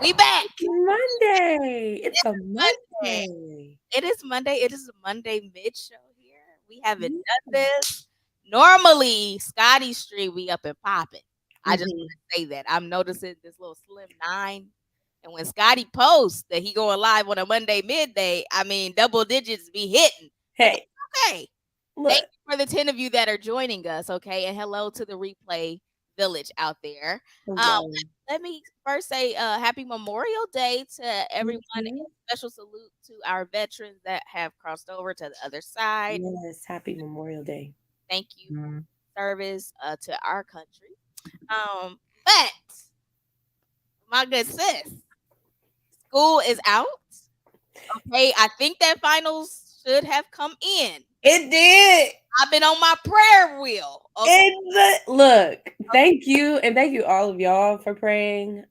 We back. Monday. It's a Monday. Monday. It is Monday. It is a Monday mid show here. We haven't Yeah. done this. Normally, Scotty Street, we up and popping. I just Mhm. want to say that. I'm noticing this little slim 9. And when Scotty posts that he going live on a Monday midday, I mean, double digits be hitting. But Hey, that's okay. look. Thank you for the 10 of you that are joining us, okay? And hello to the replay village out there. Hello. Let me first say happy Memorial Day to everyone and Mhm. special salute to our veterans that have crossed over to the other side. Yes, happy Memorial Day. Thank you for service to our country. But my good sis, school is out. Okay, I think that finals should have come in. It did. I've been on my prayer wheel. Okay. Look, thank you, and thank you all of y'all for praying.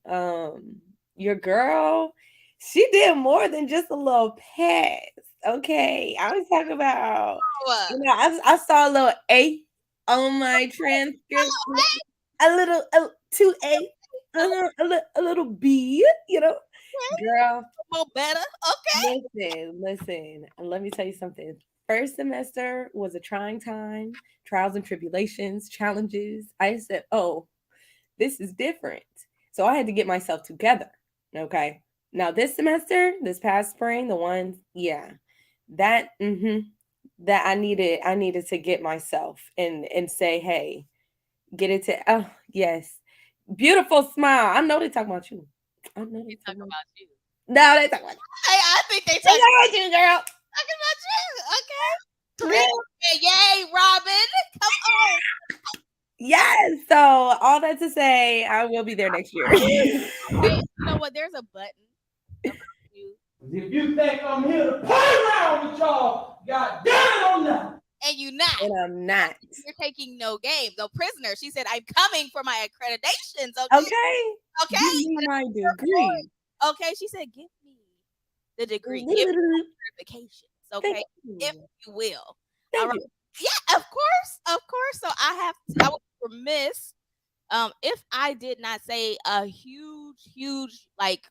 Your girl, she did more than just a little pass. Okay, I was talking about. I saw a little A on my transcript, a little 2A, a little B. Girl. More better. Okay. Listen, and let me tell you something. First semester was a trying time, trials and tribulations, challenges. I said, oh, this is different. So I had to get myself together. Okay. Now this semester, this past spring, the one, that that I needed to get myself and say, hey, get it to yes. Beautiful smile. I know they talking about you. I know they talking about you. No, they talking about you. I think they talking about you, girl. Talking about you. Okay. Yay, Robin. Come on. Yes. So all that to say, I will be there next year. You know what? There's a button about you. If you think I'm here to play around with y'all, God damn it, I'm not. And you not. And I'm not. You're taking no game, no prisoner. She said, I'm coming for my accreditations. Okay. Okay. Give me my degree. Okay. She said, give me the degree. Give me the certifications. Okay. If you will. Thank all right. you. Yeah, of course. Of course. So I was remiss if I did not say a huge, like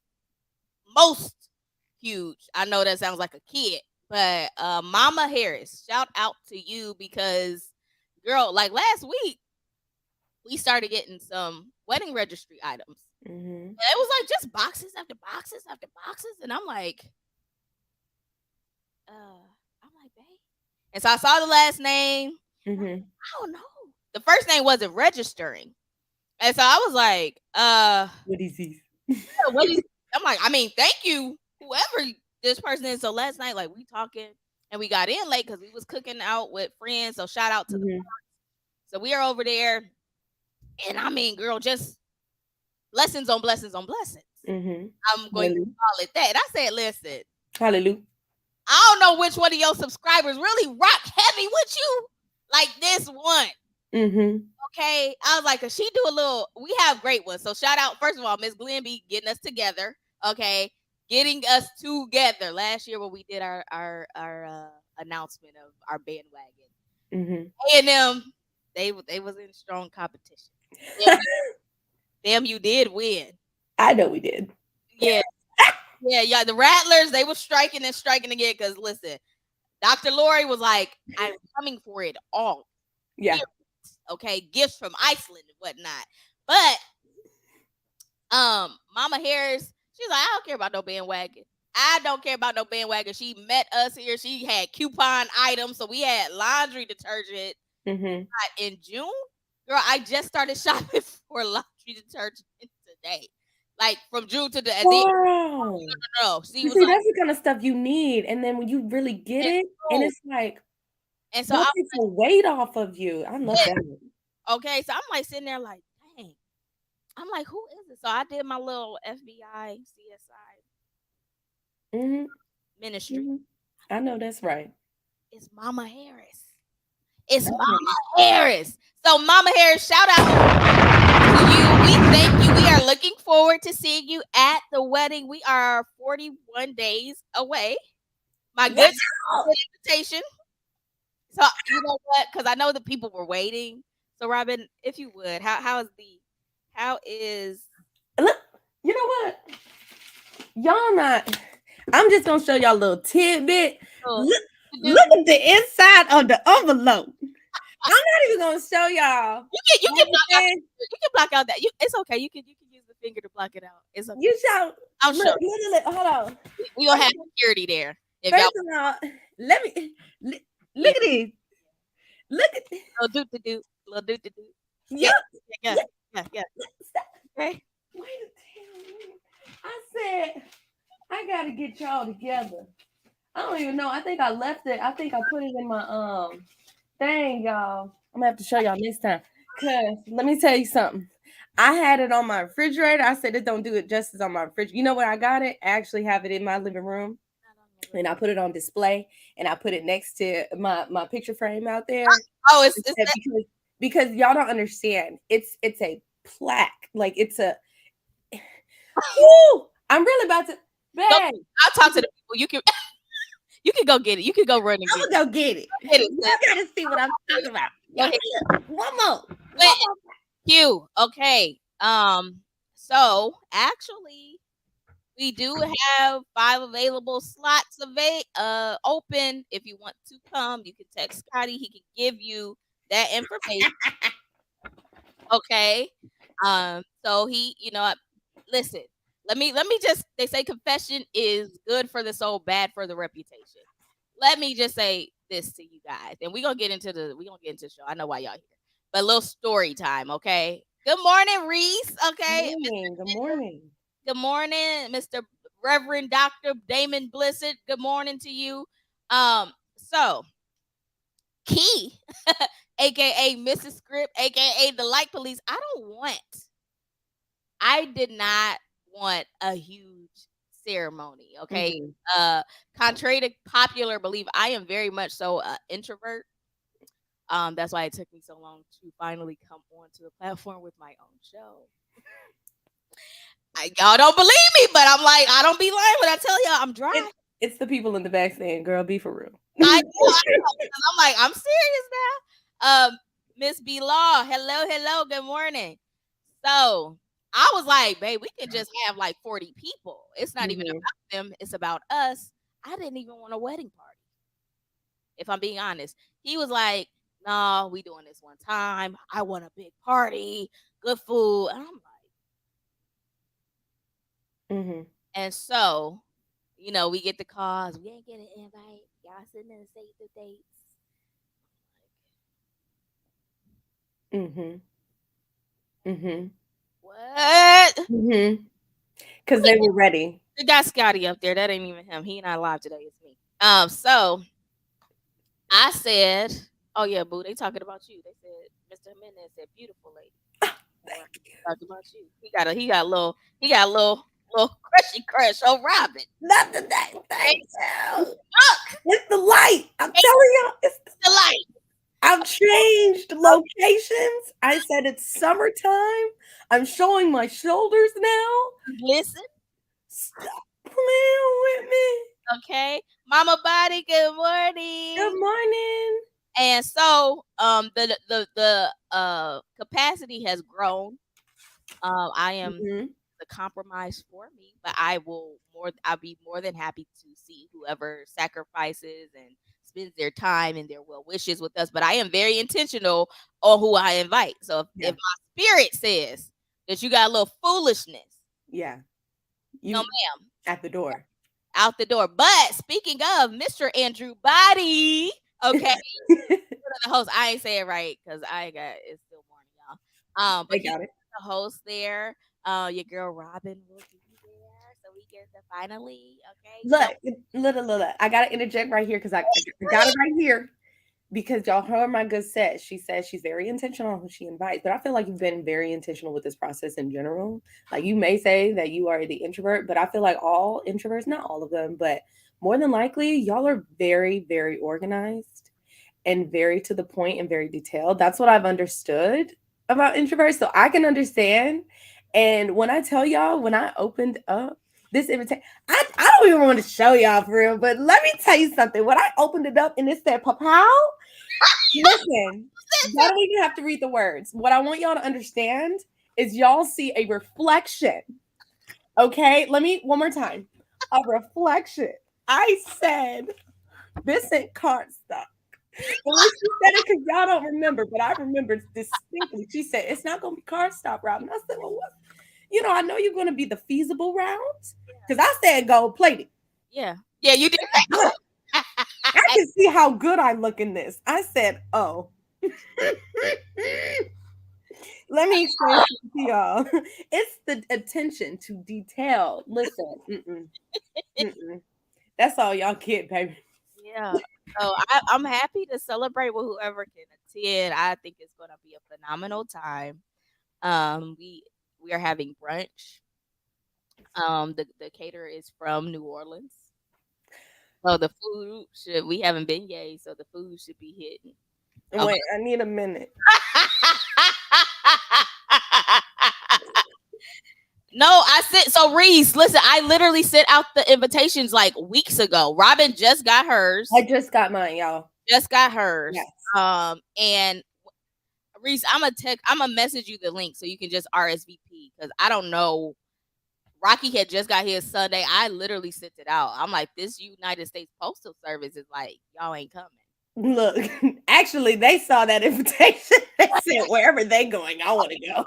most huge. I know that sounds like a kid, but Mama Harris, shout out to you because girl, like last week we started getting some wedding registry items. Mm-hmm. And it was like just boxes after boxes after boxes, and I'm like, babe. And so I saw the last name. Mm-hmm. I don't know. The first name wasn't registering. And so I was like, what is this? I'm like, I mean, thank you, whoever this person is. So last night, like we talking and we got in late because we was cooking out with friends. So shout out to the So we are over there, and I mean, girl, just blessings on blessings on blessings. Mm-hmm. I'm going to call it that. And I said, listen, Hallelujah. I don't know which one of your subscribers really rock heavy with you like this one. Mm-hmm. Okay. I was like, cause she do a little, we have great ones. So shout out, first of all, Miss Glenn B getting us together. Okay. Getting us together last year when we did our announcement of our bandwagon. Mm-hmm. And they was in strong competition. Damn, damn, you did win. I know we did. Yeah. Yeah. The Rattlers, they were striking and striking again. Cause listen, Dr. Lori was like, I'm coming for it all. Yeah. Okay, gifts from Iceland and whatnot. But Mama Harris, she's like, I don't care about no bandwagon. I don't care about no bandwagon. She met us here. She had coupon items. So we had laundry detergent in June. Girl, I just started shopping for laundry detergent today. Like from June to the wow. No. See, you see, that's the kind of stuff you need. And then when you really get it, and it's like, and so that takes a weight off of you. I love that. Okay, so I'm like sitting there like, dang. I'm like, who is it? So I did my little FBI CSI ministry. I know that's right. It's Mama Harris. It's Mama Harris. So Mama Harris, shout out to you. We thank you. We are looking forward to seeing you at the wedding. We are 41 days away. My good invitation. So you know what? Because I know the people were waiting. So Robin, if you would, how is look? You know what? Y'all not. I'm just gonna show y'all a little tidbit. Look at the inside of the envelope. I'm not even gonna show y'all. You can block out that. It's okay. You can use the finger to block it out. It's okay. You show. I'm sure. Hold on. We gonna have security there. First of all, let me look at these. Look at this. Little do. Yeah. Okay. Wait a minute. I said I gotta get y'all together. I don't even know. I think I left it. I think I put it in my thing, y'all. I'm gonna have to show y'all next time. Cause let me tell you something. I had it on my refrigerator. I said it don't do it justice on my refrigerator. You know where I got it? I actually have it in my living room. And I put it on display and I put it next to my picture frame out there. Oh, it's because y'all don't understand. It's a plaque. Like it's a woo, I'm really about to I'll talk to the people. You can go get it. You can go run and get it. I'm gonna go get it. You gotta see what I'm talking about. One more. Q. Okay. So actually, we do have 5 available slots open. If you want to come, you can text Scotty. He can give you that information. Okay. So he, listen. Let me just. They say confession is good for the soul, bad for the reputation. Let me just say this to you guys, and we're gonna get into the show. I know why y'all here, but a little story time. Okay. Good morning, Reese. Okay. Good morning. Good morning, Mr. Reverend Dr. Damon Blissett. Good morning to you. So Key, aka Mrs. Script, aka the Light Police. I did not want a huge ceremony. Okay. Contrary to popular belief, I am very much so an introvert. That's why it took me so long to finally come onto the platform with my own show. Y'all don't believe me, but I'm like, I don't be lying when I tell y'all I'm dry. It's the people in the back saying, girl, be for real. I know, I'm like, I'm serious now. Miss B Law, hello, good morning. So I was like, babe, we can just have like 40 people. It's not even about them, it's about us. I didn't even want a wedding party. If I'm being honest. He was like, no, we doing this one time. I want a big party, good food. And I'm like, and so, we get the calls. We ain't getting an invite. Y'all sitting in the save the dates. What? Because they were ready. We got Scotty up there. That ain't even him. He not live today. It's me. So I said, Oh yeah, boo. They talking about you. They said Mr. Jimenez said beautiful lady. Or Thank you. talking about you. He got a little crushy crush on Robin. Not the that. Okay, Thank you. look, It's the light. I'm take telling you. the light. I've changed locations. I said it's summertime. I'm showing my shoulders now. Listen, Stop playing with me. okay, Mama Body. Good Good morning. morning. And so, the capacity has grown. I am Mhm. the compromise for me, but I'll be more than happy to see whoever sacrifices and spends their time and their well wishes with us. But I am very intentional on who I invite. So if Yeah. my spirit says that you got a little foolishness, Yeah. no You ma'am, at the door. out the door. But speaking of Mr. Andrew Body, okay, the host. I ain't say it right because I ain't got it's still morning, y'all. They But he's got it. the host there. Your girl Robin will be there, so we get to finally, okay, Look, look. I gotta interject right here because I got it right here. Because y'all heard my good set. She says she's very intentional on who she invites, but I feel like you've been very intentional with this process in general. Like you may say that you are the introvert, but I feel like all introverts, not all of them, but more than likely, y'all are very, very organized and very to the point and very detailed. That's what I've understood about introverts. So I can understand. And when I tell y'all, when I opened up this invitation, I don't even want to show y'all for real, but let me tell you something. When I opened it up and it said Papow, listen, y'all don't even have to read the words. What I want y'all to understand is y'all see a reflection. Okay, let me one more time. A reflection. I said, this ain't card stuff. The way she said it, because y'all don't remember, but I remember distinctly. She said, it's not going to be car stop route. And I said, well, what? You know, I know you're going to be the feasible route. Because I said gold plated. yeah, yeah, you did. Look, I can see how good I look in this. I said, oh. Let me explain something to y'all. It's the attention to detail. Listen, mm-mm. That's all y'all get, baby. Yeah. So I'm happy to celebrate with whoever can attend. I think it's gonna be a phenomenal time. We are having brunch. The caterer is from New Orleans. So the food should we haven't been yay, so the food should be hitting. Um, Wait, I need a minute. No, I sent so Reese, listen, I literally sent out the invitations like weeks ago. Robin just got I hers. just got mine, y'all. Just got hers. Yes. And Reese, I'm gonna message you the link so you can just RSVP because I don't know. Rocky had just got his Sunday. I literally sent it out. I'm like, this United States Postal Service is like, y'all ain't coming. Look, actually, they saw that invitation. They said, wherever they going, I want to go.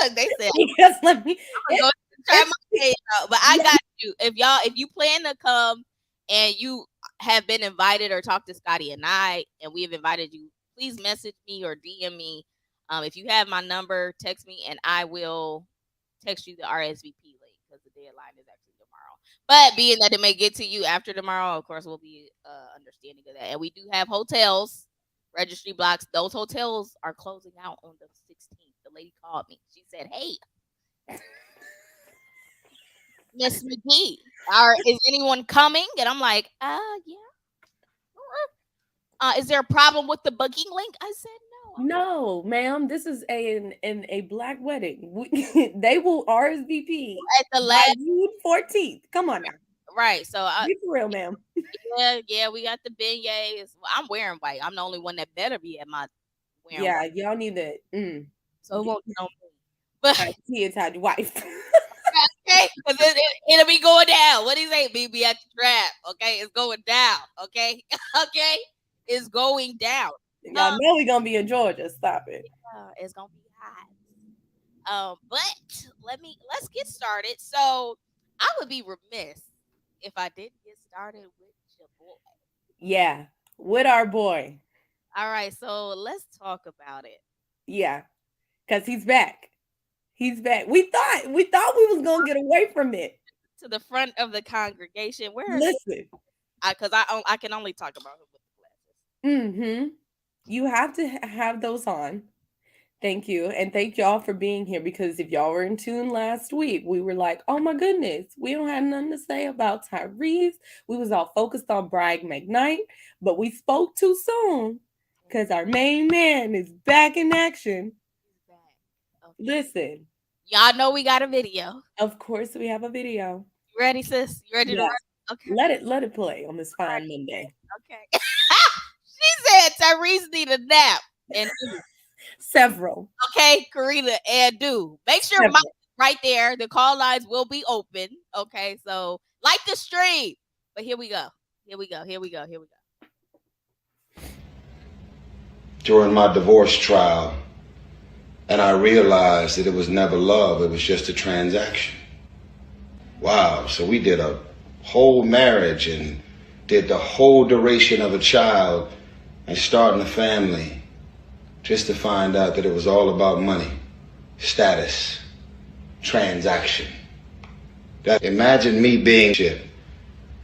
Look, they said Because let me, I'm gonna go try my page out. But I yeah, got you. If you plan to come and you have been invited or talked to Scotty and we have invited you, please message me or DM me. If you have my number, text me and I will text you the RSVP link because the deadline is actually tomorrow. But being that it may get to you after tomorrow, of course, we'll be understanding of that. And we do have hotels, registry blocks. Those hotels are closing out on the 16th. The lady called me. She said, "Hey, Miss McGee, is anyone coming?" And I'm like, yeah. Is there a problem with the booking link? I said, no. no, ma'am, this is a black wedding. They will RSVP At the by last, June 14th. Come on now. right. So, Be for real, ma'am. yeah, we got the beignets. Well, I'm wearing white. I'm the only one that better be at my wearing Yeah, white. y'all need to So it won't know me. But see inside your wife. okay, because it'll be going down. What do you say? Be at the trap. Okay, it's going down. Okay, okay, it's going down. Y'all know we gonna be in Georgia. Stop it. It's gonna be hot. But let's get started. So I would be remiss if I didn't get started with your boy. Yeah, with our boy. All right, so let's talk about it. Yeah, because he's back. He's back. We thought we was gonna get away from it. To the front of the congregation, where is? Listen. Because I can only talk about him with the glasses. Mm-hmm. You have to have those on. Thank you. And thank y'all for being here because if y'all were in tune last week, we were like, oh my goodness, we don't have nothing to say about Tyrese. We was all focused on Brian McKnight, but we spoke too soon because our main man is back in action. He's back. Okay. Listen, Y'all know we got a video. of course we have a video. You ready, sis? You ready to Yes. run? Okay. Let it play on this fine Monday. Okay. She said Tyrese need a nap and do. Several. Okay, Karina, and do. Make sure Mike Several. is right there. The call lines will be open. Okay, so like the stream. But here we go. Here we go. Here we go. Here we go. During my divorce trial, and I realized that it was never love, it was just a transaction. Wow, so we did a whole marriage and did the whole duration of a child and starting a family just to find out that it was all about money, status, transaction. That imagine me being shit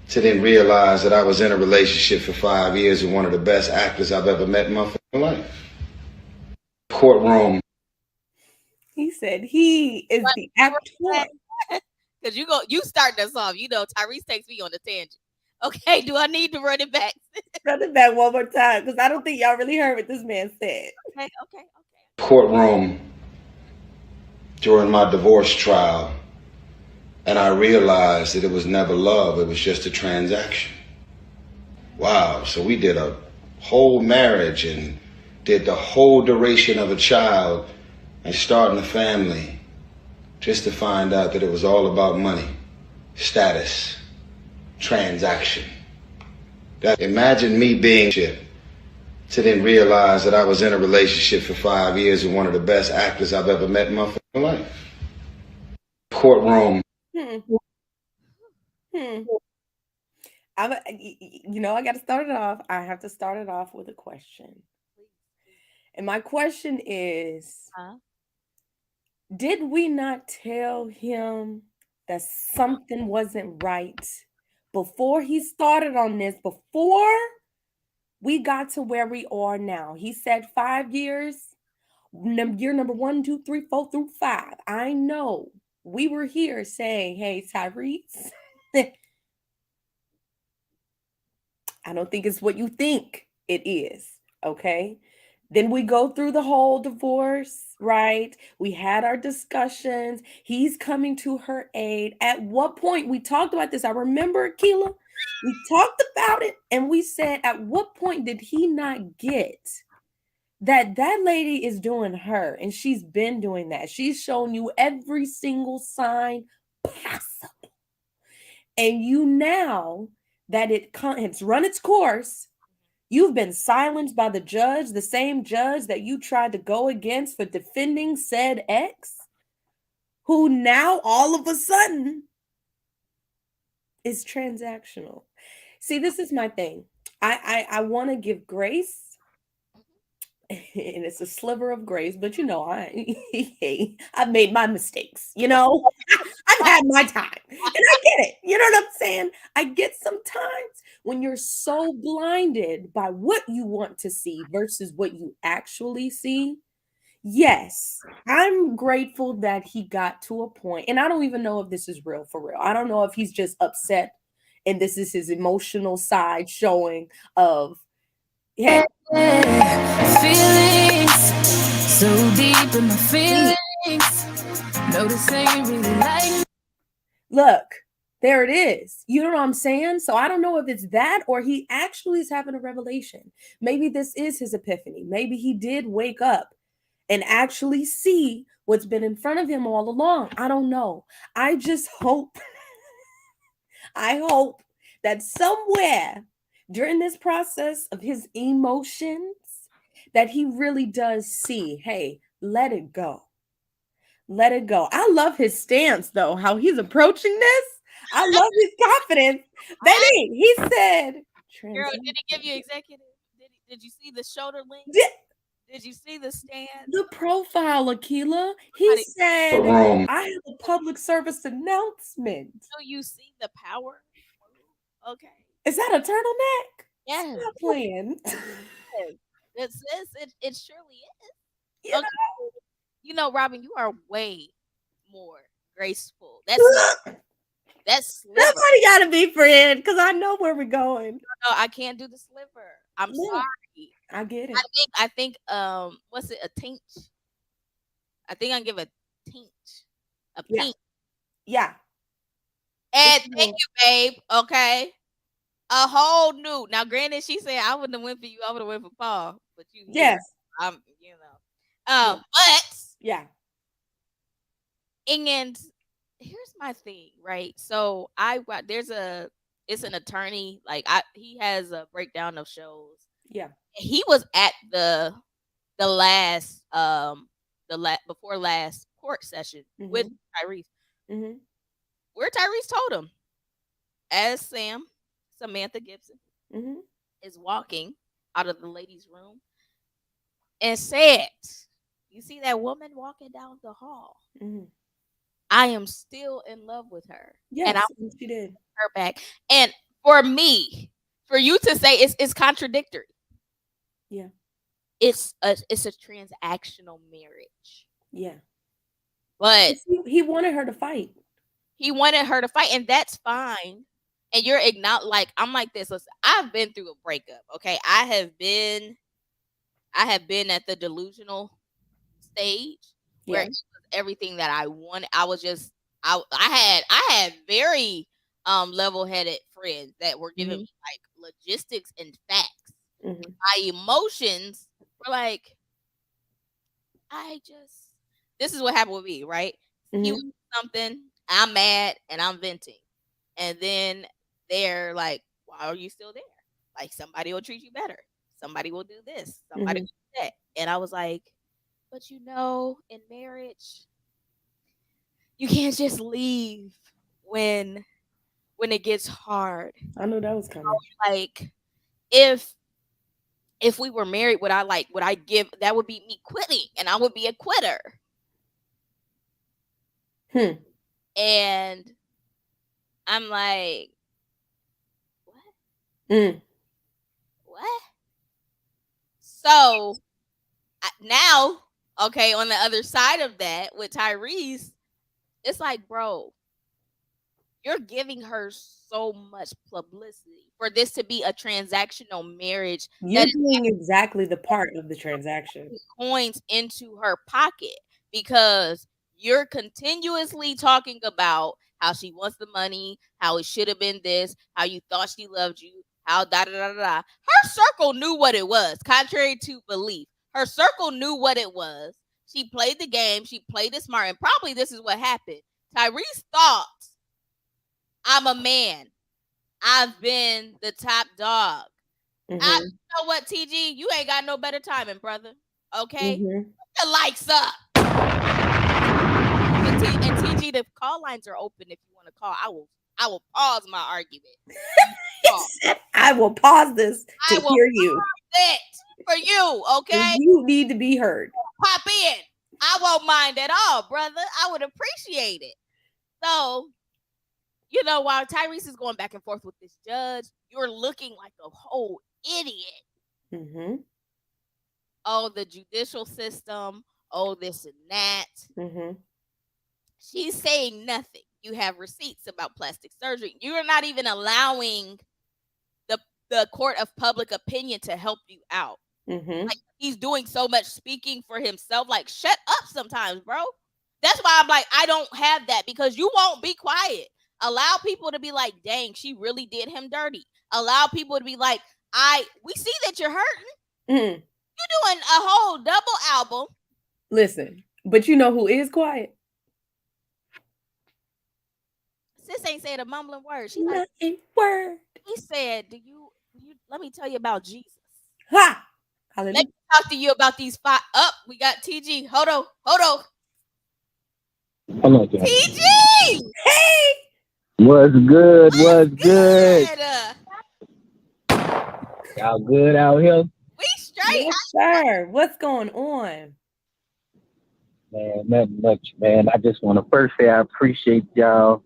to then realize that I was in a relationship for 5 years with one of the best actors I've ever met in my life. Courtroom. He said he is the actor. Because you start this off. You know, Tyrese takes me on a tangent. Okay, do I need to run it back? Run it back one more time because I don't think y'all really heard what this man said. Okay. Courtroom during my divorce trial, and I realized that it was never love, it was just a transaction. Wow, so we did a whole marriage and did the whole duration of a child and starting a family just to find out that it was all about money, status, transaction. That imagine me being shit to then realize that I was in a relationship for 5 years with one of the best actors I've ever met in my life. Courtroom. Hmm. I got to start it off. I have to start it off with a question. And my question is, did we not tell him that something wasn't right before he started on this, before we got to where we are now? He said 5 years, year number 1, 2, 3, 4 through 5. I know we were here saying, hey, Tyrese, I don't think it's what you think it is. Okay. Then we go through the whole divorce, right? We had our discussions. He's coming to her aid. At what point we talked about this? I remember, Keela, we talked about it and we said, at what point did he not get that lady is doing her? And she's been doing that. She's shown you every single sign possible. And you now that it's run its course, you've been silenced by the judge, the same judge that you tried to go against for defending said ex, who now all of a sudden is transactional. See, this is my thing. I want to give grace, and it's a sliver of grace, but I've made my mistakes, I've had my time. And I get it. You know what I'm saying? I get sometimes when you're so blinded by what you want to see versus what you actually see. Yes, I'm grateful that he got to a point, and I don't even know if this is real for real. I don't know if he's just upset and this is his emotional side showing of, hey, feelings so deep in my feelings. No, this ain't really like. look, there it is. You know what I'm saying? So I don't know if it's that or he actually is having a revelation. Maybe this is his epiphany. Maybe he did wake up and actually see what's been in front of him all along. I don't know. I just hope, I hope that somewhere during this process of his emotions, that he really does see, hey, let it go. Let it go. I love his stance, though, how he's approaching this. I love his confidence. Baby, he said, Girl, did he give you executive? Did you see the shoulder link? Did you see the stand? The profile, Akila. He said, I have a public service announcement. So you see the power? Okay. Is that a turtleneck? Yes. Stop playing. Yes. It surely is. You Okay. You know, Robin, you are way more graceful. That's sliver. Somebody gotta be friend because I know where we're going. No, I can't do the sliver. I'm Yeah, sorry. I get I it. think I think what's it, a tink? I think I give a tink. A Yeah, pink. yeah. And It's thank cool. you, babe. Okay. A whole new. Now, granted, she said I wouldn't have went for you. I would have went for Paul, but you here. Yes. I'm, Yeah. but Yeah. and here's my thing, right? So there's it's an attorney, like he has a breakdown of shows. Yeah. He was at the last before last court session with Mhm. Tyrese, Mhm. where Tyrese told him, as Samantha Gibson Mhm. is walking out of the ladies' room, and said, "You see that woman walking down the hall? Mhm. I am still in love with her, and I Yes, want and she did. her back." And for me, for you to say it's contradictory. Yeah. It's a transactional marriage, Yeah. but He wanted her to fight. he wanted her to fight, and that's fine. And you're like I'm like this. Listen, I've been through a breakup. Okay, I have been at the delusional stage where it Yeah. was everything that I wanted. I was just I had very level headed friends that were giving Mhm. me like logistics and facts. Mhm. My emotions were like, this is what happened with me, right? He was Mhm. something, I'm mad and I'm venting. And then they're like, why are you still there? Like somebody will treat you better. Somebody will do this. Somebody Mhm. will do that. And I was like, but in marriage, you can't just leave when it gets hard. I knew that was coming. Like if we were married, would I give that would be me quitting and I would be a quitter. Hmm. And I'm like, what? Mm. What? So now, okay, on the other side of that with Tyrese, it's like, bro, you're giving her so much publicity for this to be a transactional marriage You're that is doing exactly the part of the transaction. coins into her pocket because you're continuously talking about how she wants the money, how it should have been this, how you thought she loved you, how da da da da. Her circle knew what it was, contrary to belief. Her circle knew what it was. She played the game, she played it smart, and probably this is what happened. Tyrese thought, I'm a man. I've been the top dog. You Mhm. know what, TG? You ain't got no better timing, brother. Okay? Mhm. Put the lights up. And TG, the call lines are open if you want to call. I will pause my argument. Call. I will pause this to I will hear you pause it for you, because okay? you need to be heard. Pop in. I won't mind at all, brother. I would appreciate it. So, while Tyrese is going back and forth with this judge, you're looking like a whole idiot. Mhm. Oh, the judicial system. Oh, this and that. Mhm. She's saying nothing. You have receipts about plastic surgery. You're not even allowing the court of public opinion to help you out. Mhm. Like he's doing so much speaking for himself. Like, shut up sometimes, bro. That's why I'm like, I don't have that because you won't be quiet. Allow people to be like, dang, she really did him dirty. Allow people to be like, we see that you're hurting. Mhm. You're doing a whole double album. Listen, but you know who is quiet? Sis ain't saying a mumbling word. She like, Not a word. he said, let me tell you about Jesus. Ha! Let Hallelujah. me talk to you about these five. Up, we got TG. Hold on. Hold on, Jack. TG! Hey! What's good? What's What's good? good? Y'all good out here? We straight. Yes, sir. What's going on? Man, nothing much, man. I just want to first say I appreciate y'all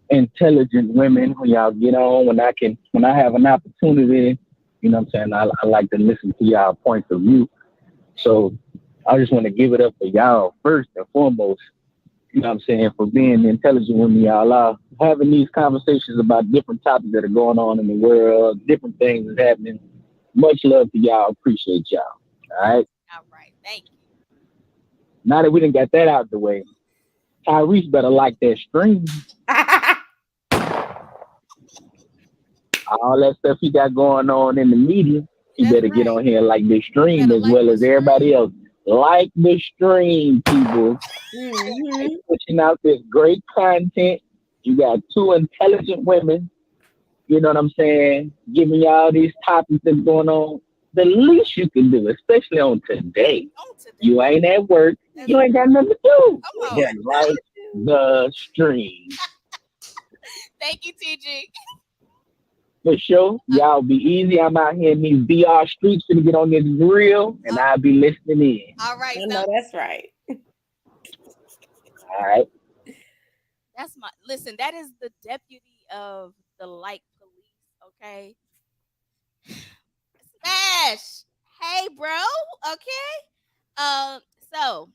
intelligent women when y'all get on when I have an opportunity You know what I'm saying? I like to listen to y'all points of view. So I just want to give it up for y'all first and foremost. You know what I'm saying? For being the intelligent women y'all are, having these conversations about different topics that are going on in the world, different things that's happening. Much love to y'all. Appreciate y'all. All right. All right. Thank you. Now that we didn't get that out the way, Tyrese better like that stream. All that stuff he got going on in the media, he That's better get right. on here like the stream Better as like well the as everybody stream. else. Like the stream, people. Mhm. Pushing out this great content. You got two intelligent women, you know what I'm saying, giving y'all these topics that's going on. The least you can do, especially on today, On today. you ain't at work, That's you ain't got nothing to do. come on. But like the stream. Thank you, TG. For sure, y'all be easy. I'm out here in these VR streets to get on this grill, and I'll be listening in. All right. I So know that's right. All right. that's my listen. That is the deputy of the like police. Okay. Smash. Hey, bro. Okay. So,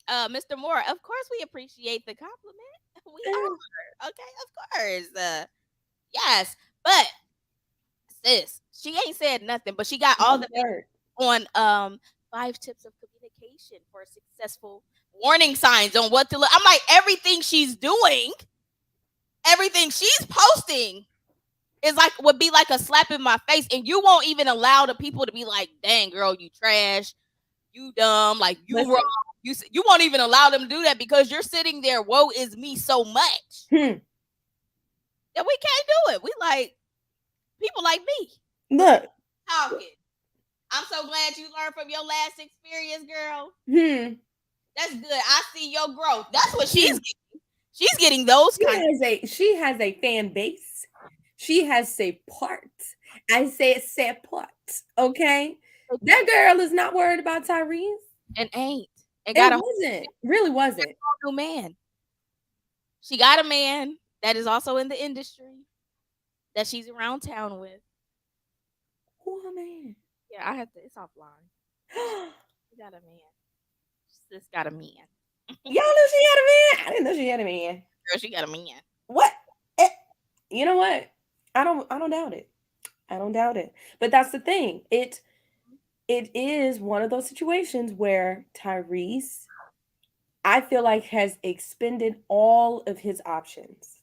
Mr. Moore, of course we appreciate the compliment. We are. Okay, of course. Yes. But sis, she ain't said nothing, but she got all the Word. on 5 tips of communication for successful warning signs on what to look. I'm like, everything she's doing, everything she's posting is like would be like a slap in my face, and you won't even allow the people to be like, "Dang, girl, you trash, you dumb, like you Listen. wrong." You won't even allow them to do that because you're sitting there, woe is me so much Hmm. that we can't do it. We like people like me Look. talking. I'm so glad you learned from your last experience, girl. Hmm. That's good. I see your growth. That's what she's getting. She's getting those kinds. She has a fan base. She has support. I say support. Okay. That girl is not worried about Tyrese. And ain't and It got a wasn't. Really wasn't. whole new man. She got a man that is also in the industry that she's around town with. Oh man. Yeah, I have to. It's offline. She got a man. Sis got a man. Y'all knew she had a man. I didn't know she had a man. Girl, she got a man. What? You know what? I don't doubt it. I don't doubt it. But that's the thing. It is one of those situations where Tyrese, I feel like, has expended all of his options.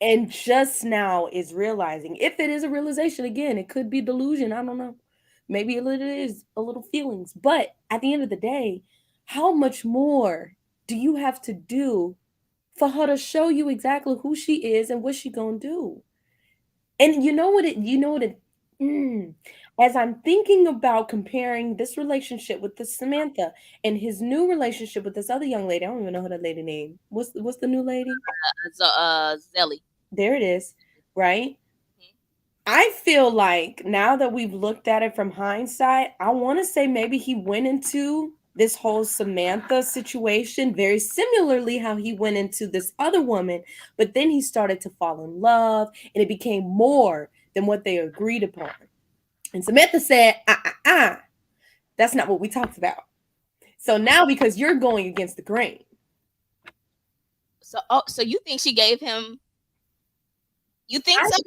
And just now is realizing, if it is a realization, again, it could be delusion. I don't know. Maybe it is a little feelings. But at the end of the day, how much more do you have to do for her to show you exactly who she is and what she gonna do? And as I'm thinking about comparing this relationship with this Samantha and his new relationship with this other young lady, I don't even know her that lady name. What's the new lady? Zelly. There it is, right? I feel like now that we've looked at it from hindsight, I want to say maybe he went into this whole Samantha situation very similarly how he went into this other woman, but then he started to fall in love and it became more than what they agreed upon. And Samantha said, that's not what we talked about. So now because you're going against the grain. So you think she gave him? You think so?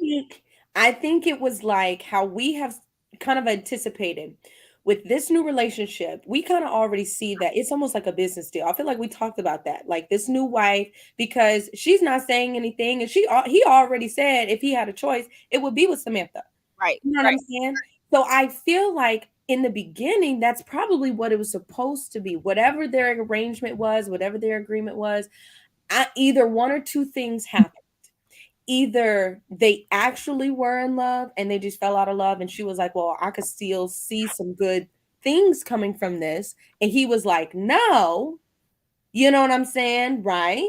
I think it was like how we have kind of anticipated with this new relationship. We kind of already see that it's almost like a business deal. I feel like we talked about that, like this new wife, because she's not saying anything, and he already said if he had a choice, it would be with Samantha. Right. You know what I'm saying? So I feel like in the beginning, that's probably what it was supposed to be. Whatever their arrangement was, whatever their agreement was, either one or two things happened. Either they actually were in love and they just fell out of love, and she was like, well, I could still see some good things coming from this. And he was like, no, you know what I'm saying? Right.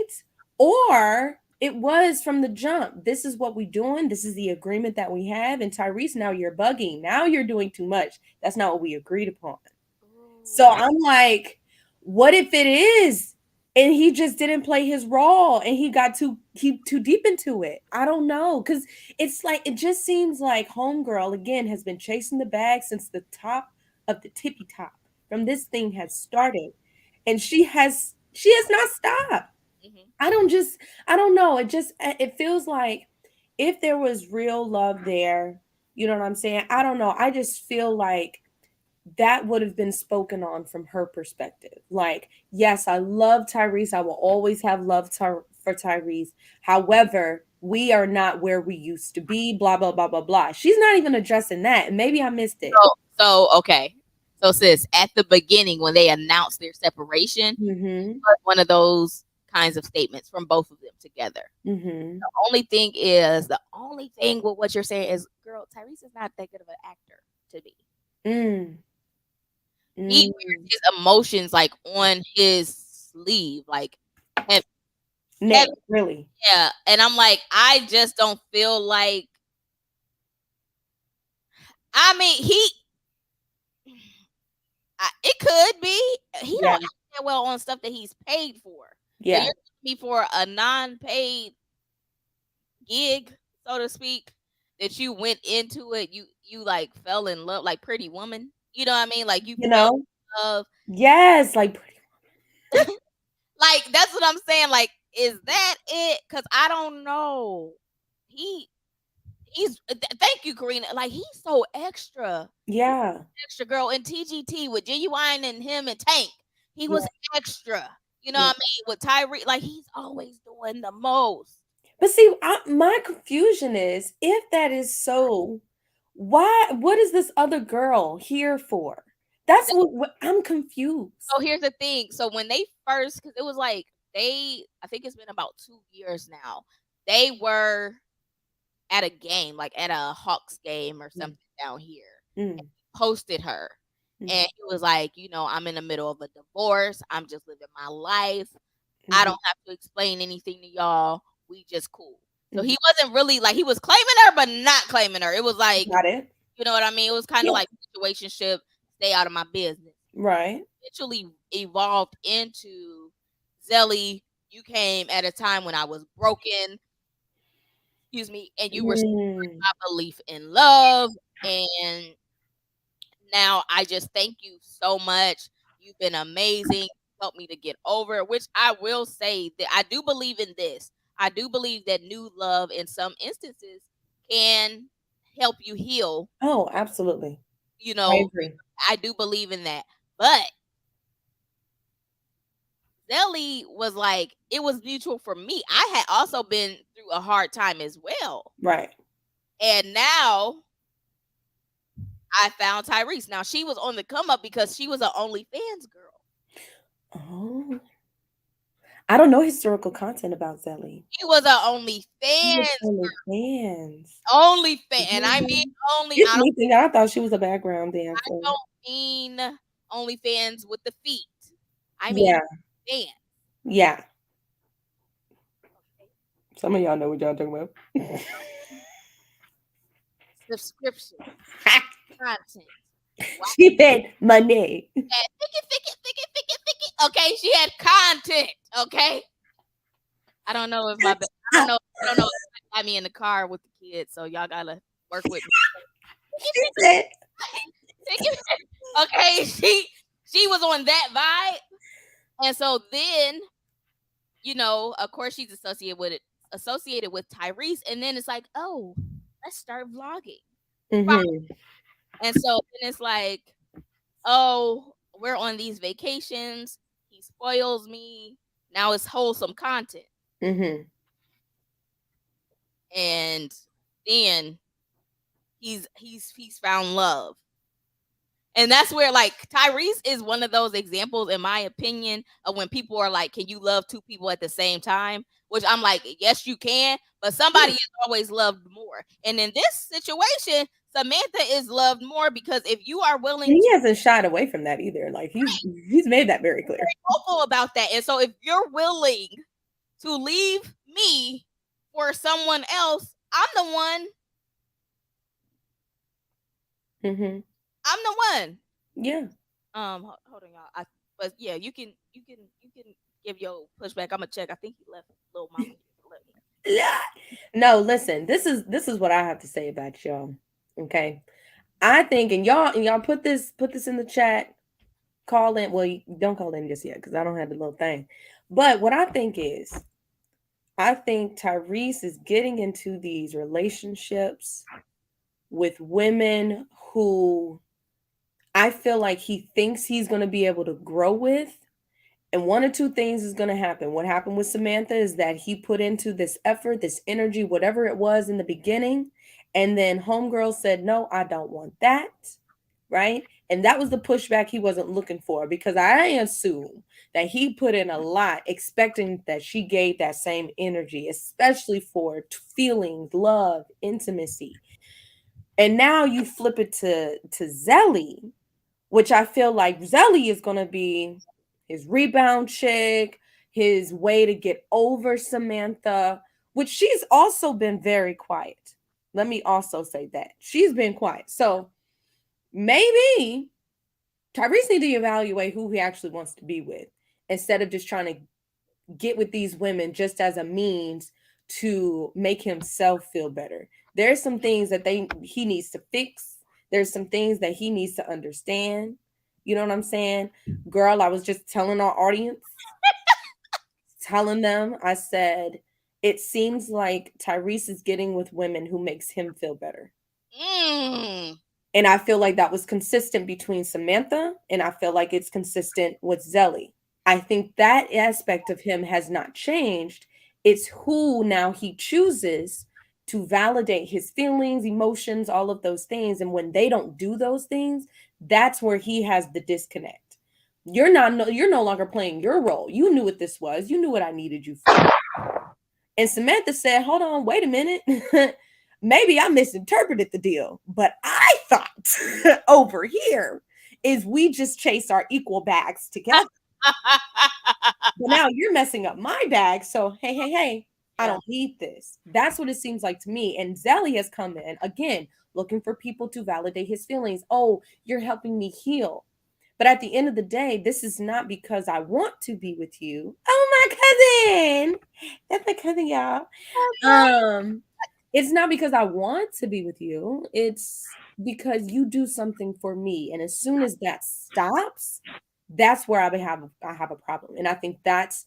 Or it was from the jump. This is what we're doing. This is the agreement that we have. And Tyrese, now you're bugging. Now you're doing too much. That's not what we agreed upon. So I'm like, what if it is and he just didn't play his role, and he got too deep into it. I don't know, because it's like it just seems like homegirl again has been chasing the bag since the top of the tippy top from this thing has started, and she has not stopped. Mhm. I don't know. It feels like if there was real love there, you know what I'm saying? I don't know. I just feel like that would have been spoken on from her perspective. Like, yes, I love Tyrese. I will always have love for Tyrese. However, we are not where we used to be, blah, blah, blah, blah, blah. She's not even addressing that. And maybe I missed it. So okay. So sis, at the beginning when they announced their separation, Mm-hmm. was one of those kinds of statements from both of them together. Mm-hmm. The only thing with what you're saying is, girl, Tyrese is not that good of an actor to me. Mm. He Mm. wears his emotions like on his sleeve, like heavy, Neck, heavy. really. Yeah. And I'm like, I just don't feel like. I mean, it could be he Yeah. don't act that well on stuff that he's paid for. So Yeah. you're telling me for a non-paid gig, so to speak, that you went into it, you like fell in love, like Pretty Woman. You know what I mean? Like you You fell know? in love. Yes, like pretty. Like that's what I'm saying. Like, is that it? Because I don't know. He thank you, Karina. Like he's so extra. Yeah. Extra girl in TGT with Genuine and him and Tank. He Yeah. was extra. You know Yeah. what I mean? With Tyree, like he's always doing the most. But see, my confusion is if that is so, what is this other girl here for? That's what I'm confused. So here's the thing. So when they first, because it was like I think it's been about 2 years now. They were at a game, like at a Hawks game or Mm, something down here. mm, Posted her, mm, and he was like, I'm in the middle of a divorce. I'm just living my life. I mhm, don't have to explain anything to y'all. We just cool. So mhm. he wasn't really like he was claiming her, but not claiming her. It was like, Got it. you know what I mean? It was kind of Yeah. like situationship, stay out of my business. Right. Eventually evolved into Zelly. You came at a time when I was broken, excuse me, and you restored Mm. my belief in love. And now I just thank you so much. You've been amazing. Helped me to get over it, which I will say that I do believe in this. I do believe that new love in some instances can help you heal. Oh, absolutely. You I know, agree. I do believe in that. But Zelly was like, it was mutual for me. I had also been through a hard time as well. Right. And now I found Tyrese. Now she was on the come up because she was an OnlyFans girl. Oh, I don't know historical content about Zelly. She was an She was OnlyFans, only fans. and I mean Mhm. only. It's me thinking I thought she was a background I dancer. don't mean OnlyFans with the feet. I mean Yeah. fans. Yeah. Okay? Some of y'all know what y'all talking about. Subscription content. Wow. She paid money. And thicky. Okay, she had content. Okay. I don't know if my I don't know if I got me in the car with the kids, so y'all gotta work with me. She said, Okay, she was on that vibe, and so then of course, she's associated with Tyrese, and then it's like, oh, let's start vlogging, mm-hmm, and so then it's like, oh, we're on these vacations. He spoils me. Now it's wholesome content, mm-hmm. and then he's found love. And that's where like Tyrese is one of those examples, in my opinion, of when people are like, "Can you love two people at the same time?" Which I'm like, "Yes, you can," but somebody is always loved more. And in this situation, Samantha is loved more because if you are willing He to hasn't shied away from that either. Like he's made that very clear. be vocal about that, and so if you're willing to leave me for someone else, I'm the one. Mm-hmm. I'm the one. Yeah. Hold on, y'all. But yeah, you can give your pushback. I'm gonna check. I think he left little mama. Let me. Yeah. No, listen. This is what I have to say about y'all. Okay. I think, and y'all put this in the chat. Call in. Well, don't call in just yet because I don't have the little thing. But what I think is, I think Tyrese is getting into these relationships with women who I feel like he thinks he's going to be able to grow with. And one or two things is going to happen. What happened with Samantha is that he put into this effort, this energy, whatever it was in the beginning. And then Homegirl said, no, I don't want that. Right. And that was the pushback he wasn't looking for, because I assume that he put in a lot expecting that she gave that same energy, especially for feelings, love, intimacy. And now you flip it to Zelly, which I feel like Zelly is going to be his rebound chick, his way to get over Samantha, which she's also been very quiet. Let me also say that. She's been quiet. So maybe Tyrese need to evaluate who he actually wants to be with instead of just trying to get with these women just as a means to make himself feel better. There's some things that he needs to fix. There's some things that he needs to understand. You know what I'm saying? Girl, I was just telling our audience, telling them, I said, it seems like Tyrese is getting with women who makes him feel better. And I feel like that was consistent between Samantha, and I feel like it's consistent with Zelly. I think that aspect of him has not changed. It's who now he chooses to validate his feelings, emotions, all of those things. And when they don't do those things, that's where he has the disconnect. You're no longer playing your role. You knew what this was. You knew what I needed you for. And Samantha said, hold on, wait a minute. Maybe I misinterpreted the deal, but I thought over here is we just chase our equal bags together. But now you're messing up my bag. So, hey, I don't need this. That's what it seems like to me. And Zelly has come in again, looking for people to validate his feelings. Oh, you're helping me heal. But at the end of the day, this is not because I want to be with you. Oh, my cousin. That's my cousin, y'all. It's not because I want to be with you. It's because you do something for me. And as soon as that stops, that's where I have a problem. And I think that's,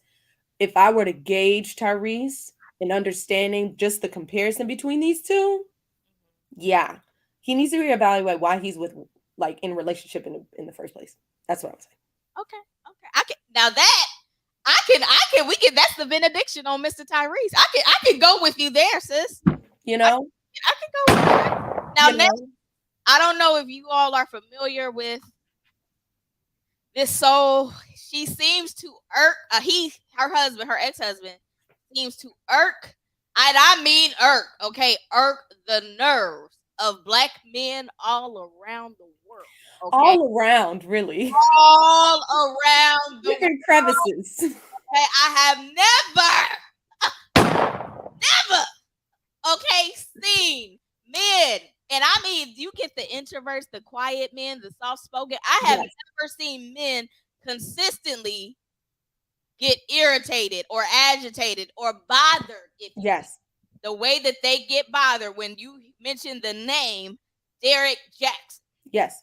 if I were to gauge Tyrese and understanding just the comparison between these two, yeah, he needs to reevaluate why he's with, like, in a relationship in the first place. That's what I'm saying. Okay. I can now that we can. That's the benediction on Mr. Tyrese. I can go with you there, sis. You know, I can go with you there. Now, I don't know if you all are familiar with this soul. She seems to irk. Her ex-husband, seems to irk. And I mean irk. Okay, irk the nerves of black men all around the world. Okay? All around, really. All around the different crevices. Okay, I have never, seen men, and I mean, you get the introverts, the quiet men, the soft-spoken. I have never seen men consistently get irritated or agitated or bothered. The way that they get bothered when you mention the name Derek Jackson. Yes.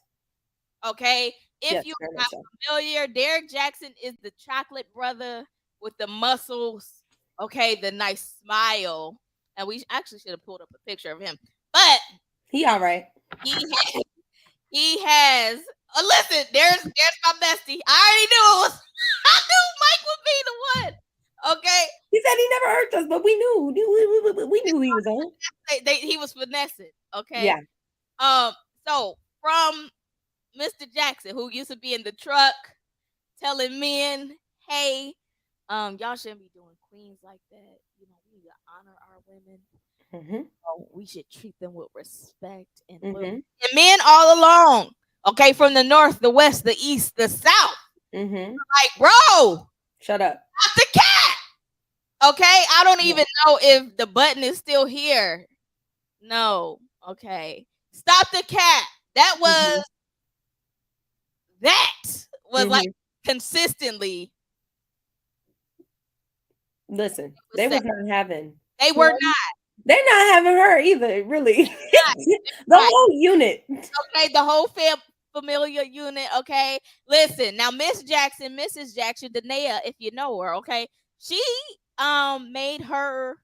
Okay. If you're not familiar, Derek Jackson is the chocolate brother with the muscles. Okay, the nice smile. And we actually should have pulled up a picture of him. But he all right. He has listen, there's my bestie. I already knew I knew Mike would be the one. Okay. He said he never hurt us, but we knew he was on. He was finessing. Okay. Yeah. So from Mr. Jackson, who used to be in the truck telling men, hey, y'all shouldn't be doing queens like that. You know, we need to honor our women. We should treat them with respect and men all along. Okay, from the north, the west, the east, the south. Like, bro, shut up. Stop the cat. Okay, I don't even know if the button is still here. No. Okay, stop the cat. That was like consistently. Listen, they was not having. They were him. not. They're not having her either, really. Not. The Right. whole unit. Okay, the whole familiar unit. Okay, listen now, Mrs. Jackson, Naia, if you know her. Okay, she made her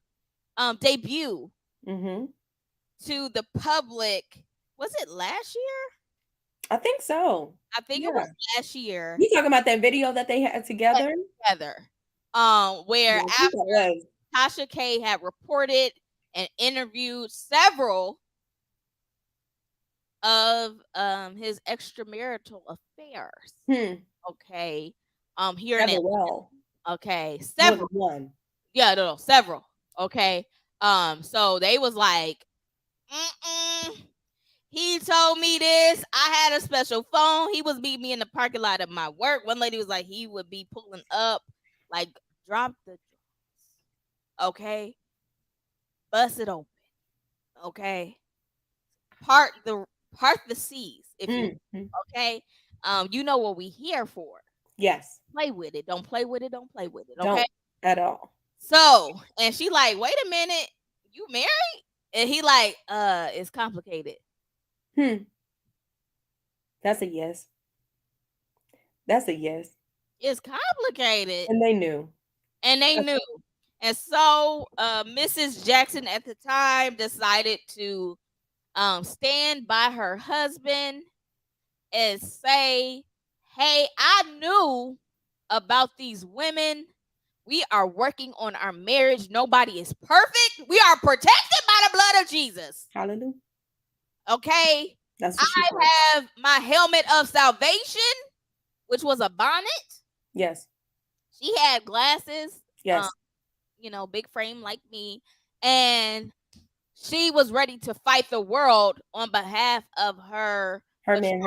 debut Mm-hmm. to the public. Was it last year? I think so. I think it Yeah. was last year. You talking about that video that they had together? Where Yeah, I think that was. Tasha K had reported and interviewed several of his extramarital affairs. Okay. Here in Never Atlanta. well. Okay. More Several. than one. Yeah, no, several. Okay. So they was like, he told me this. I had a special phone. He was meeting me in the parking lot of my work. One lady was like, he would be pulling up, like, drop the okay, bust it open, okay, part the seas, if you okay. You know what we here for. Yes. Play with it. Don't play with it. Don't play with it. Okay. Don't at all. So, and she like, wait a minute, you married? And he like, it's complicated. That's a yes. That's a yes. It's complicated. And they knew. And so Mrs. Jackson at the time decided to stand by her husband and say, hey, I knew about these women. We are working on our marriage. Nobody is perfect. We are protected by the blood of Jesus. Hallelujah. Okay. That's what I have my helmet of salvation, which was a bonnet. Yes. She had glasses. Yes. Big frame like me. And she was ready to fight the world on behalf of her man.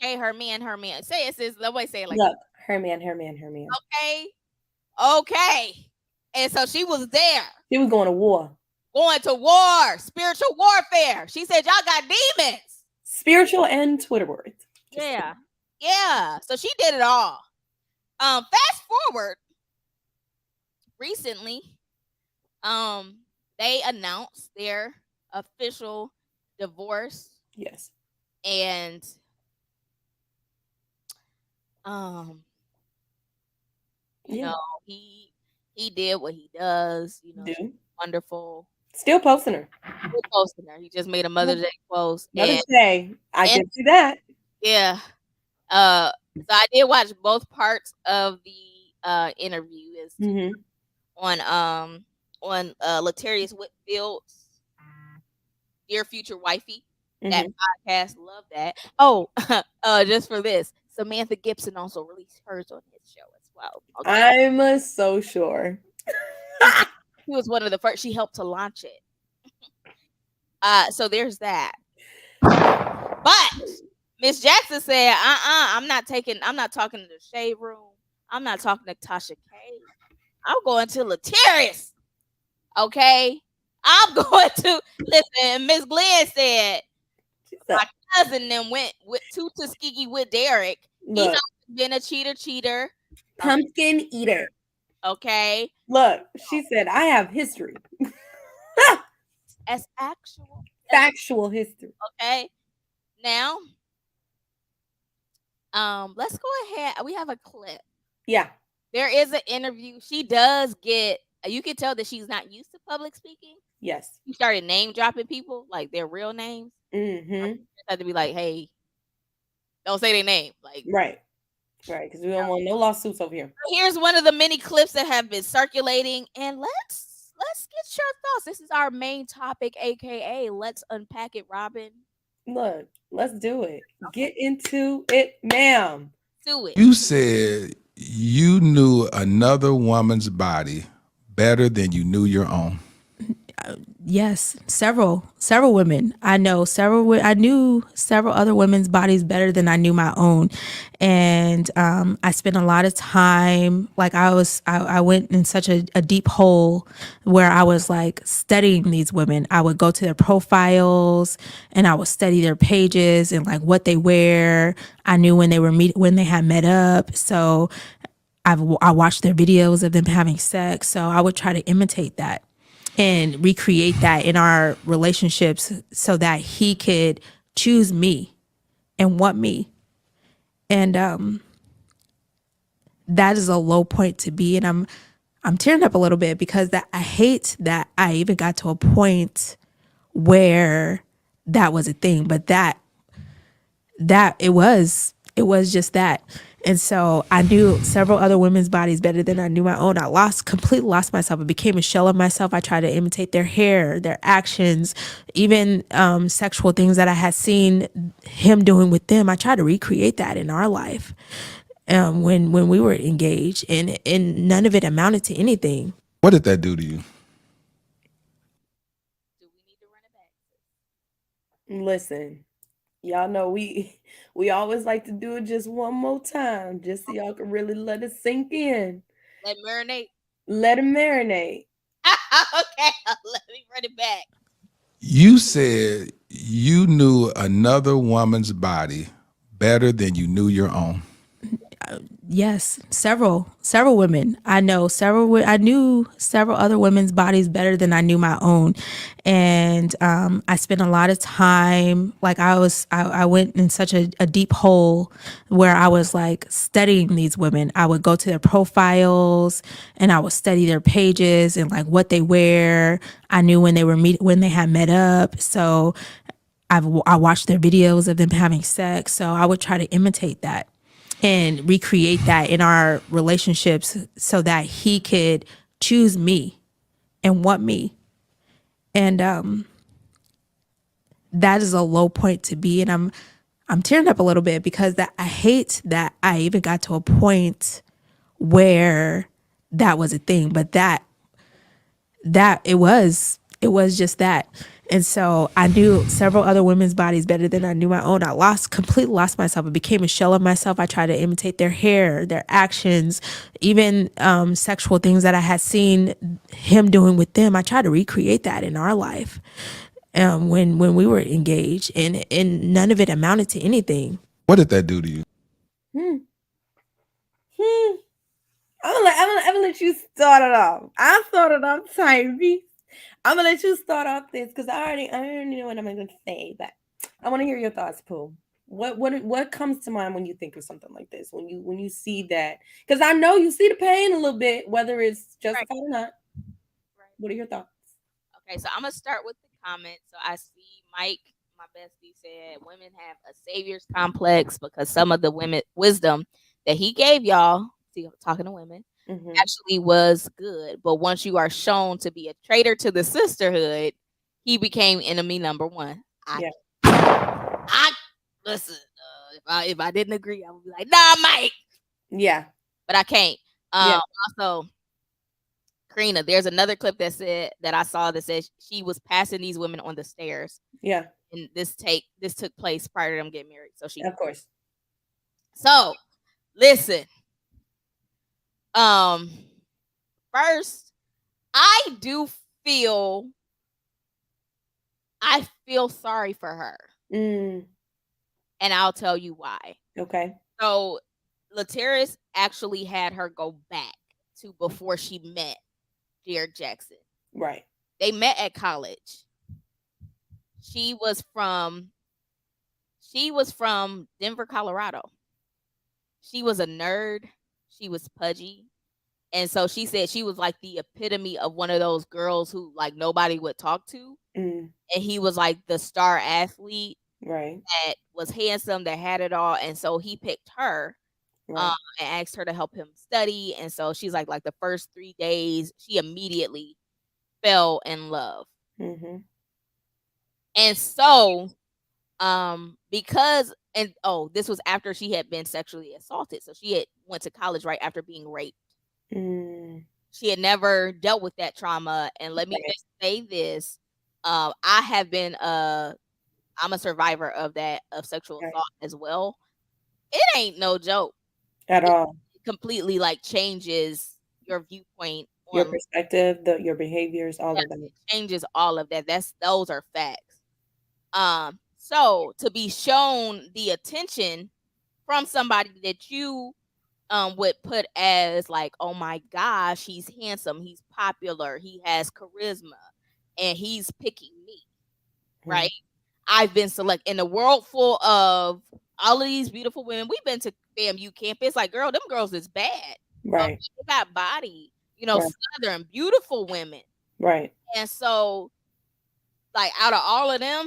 Okay, her man. Say it, sis. Nobody say it like look, her man. Okay. And so she was there. She was going to war. Spiritual warfare. She said, y'all got demons. Spiritual and Twitter words. Yeah. So she did it all. Fast forward. Recently, they announced their official divorce. Yes. And he did what he does, wonderful. Still posting her. He just made a Mother's Day post. Mother's Day. I can see that. Yeah. So I did watch both parts of the interview on Latarius Whitfield's Dear Future Wifey. That podcast, love that. Oh, just for this, Samantha Gibson also released hers on his show as well. Okay? I'm so sure. She was one of the first. She helped to launch it. So there's that. But Miss Jackson said, I'm not talking to the shade room. I'm not talking to Tasha K. I'm going to Latarius. Okay? I'm going to listen. Miss Glenn said my cousin then went to Tuskegee with Derek. He's been a cheater. Pumpkin eater. Okay. Look, she said, I have history. As factual history. Okay. Now, let's go ahead. We have a clip. Yeah. There is an interview. She does get, you can tell that she's not used to public speaking. Yes. She started name dropping people, like their real names. Mm-hmm. Had to be like, hey, don't say their name. Like, right. Because we don't want no lawsuits over here. Here's one of the many clips that have been circulating, and let's get your thoughts. This is our main topic, aka let's unpack it, Robin. Look, let's do it. Get into it, ma'am. Do it. You said you knew another woman's body better than you knew your own. Yes, several women. I know several. I knew several other women's bodies better than I knew my own, and I spent a lot of time. Like I went in such a deep hole where I was like studying these women. I would go to their profiles and I would study their pages and like what they wear. I knew when they were when they had met up. So I watched their videos of them having sex. So I would try to imitate that and recreate that in our relationships so that he could choose me and want me. And that is a low point to be. And I'm tearing up a little bit because that I hate that I even got to a point where that was a thing, but that it was just that. And so I knew several other women's bodies better than I knew my own. I completely lost myself. I became a shell of myself. I tried to imitate their hair, their actions, even sexual things that I had seen him doing with them. I tried to recreate that in our life when we were engaged, and none of it amounted to anything. What did that do to you? Do we need to run it back? Listen, y'all know we always like to do it just one more time, just so y'all can really let it sink in. Let marinate. Let it marinate. Okay, let me run it back. You said you knew another woman's body better than you knew your own. Yes, several women. I know several. I knew several other women's bodies better than I knew my own, and I spent a lot of time. Like I went in such a deep hole where I was like studying these women. I would go to their profiles and I would study their pages and like what they wear. I knew when they were when they had met up. So I watched their videos of them having sex. So I would try to imitate that and recreate that in our relationships so that he could choose me and want me. And that is a low point to be. And I'm tearing up a little bit because that I hate that I even got to a point where that was a thing, but that it was just that. And so I knew several other women's bodies better than I knew my own. I completely lost myself. I became a shell of myself. I tried to imitate their hair, their actions, even sexual things that I had seen him doing with them. I tried to recreate that in our life when we were engaged, and none of it amounted to anything. What did that do to you? Hmm. I'm gonna let you start it off. I started off, Tyrese. I'm gonna let you start off this because I already know what I'm gonna say, but I want to hear your thoughts, Pooh. What comes to mind when you think of something like this? When you see that? Because I know you see the pain a little bit, whether it's justified or not. Right. What are your thoughts? Okay, so I'm gonna start with the comments. So I see Mike, my bestie, said women have a savior's complex because some of the women wisdom that he gave y'all. See, I'm talking to women. Mm-hmm. Actually was good, but once you are shown to be a traitor to the sisterhood, he became enemy number one. I listen. If I didn't agree, I would be like, "Nah, Mike." Yeah, but I can't. Yeah. Also, Karina, there's another clip that said that I saw that says she was passing these women on the stairs, yeah, and this took place prior to them getting married. So she, of course. So listen. First, I feel sorry for her. Mm, And I'll tell you why. okay. So Tyrese actually had her go back to before she met Jared Jackson. Right. They met at college. She was from Denver, Colorado. She was a nerd. She was pudgy. And so she said she was like the epitome of one of those girls who like nobody would talk to. Mm, And he was like the star athlete right. that was handsome, that had it all. And so he picked her Right. and asked her to help him study. And so she's like the first 3 days, she immediately fell in love. Mm-hmm. And so, because this was after she had been sexually assaulted. So she had went to college right after being raped. Mm, She had never dealt with that trauma. And let me right. just say this. I have been I'm a survivor of that, of sexual Right. assault as well. It ain't no joke. At It all. completely like changes your viewpoint Your on, perspective, your behaviors, all yeah, of that. it changes all of that. Those are facts. So to be shown the attention from somebody that you would put as like, oh my gosh, he's handsome, he's popular, he has charisma, and he's picking me, Mm. right? I've been select in a world full of all of these beautiful women. We've been to FAMU campus. Like, girl, them girls is bad. Right. They got body, Right. Southern beautiful women. Right. And so, like, out of all of them,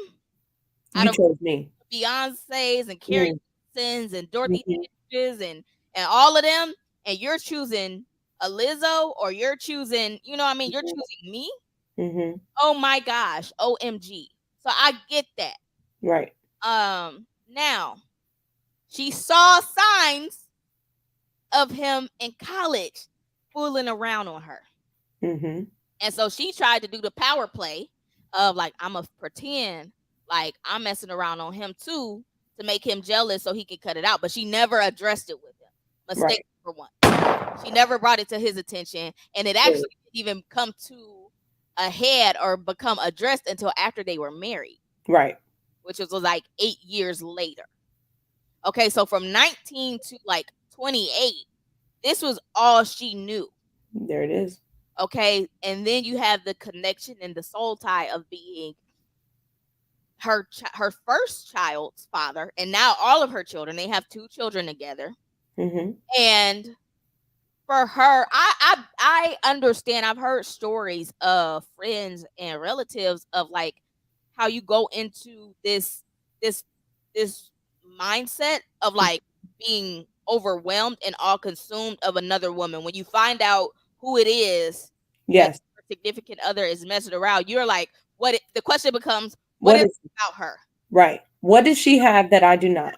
out You of chose me. Beyonce's and Carrie Mm. Hilson's and Dorothy Mhm. Dandridge's and all of them, and you're choosing a Lizzo, or you're choosing, you're choosing me. Mhm. Oh my gosh, OMG. So I get that. Right. Now she saw signs of him in college fooling around on her. Mhm. And so she tried to do the power play of like, I'm going to pretend like I'm messing around on him too to make him jealous so he could cut it out. But she never addressed it with him. Mistake Right. number one. She never brought it to his attention. And it actually didn't even come to a head or become addressed until after they were married. Right. Which was like 8 years later. Okay, so from 19 to like 28, this was all she knew. There it is. Okay, and then you have the connection and the soul tie of being her first child's father, and now all of her children. They have 2 children together. Mhm. And for her, I understand. I've heard stories of friends and relatives of like how you go into this mindset of like being overwhelmed and all consumed of another woman. When you find out who it is that Yes. your significant other is messing around, you're like, the question becomes, what What is is it about her? right? What does she have that I do not?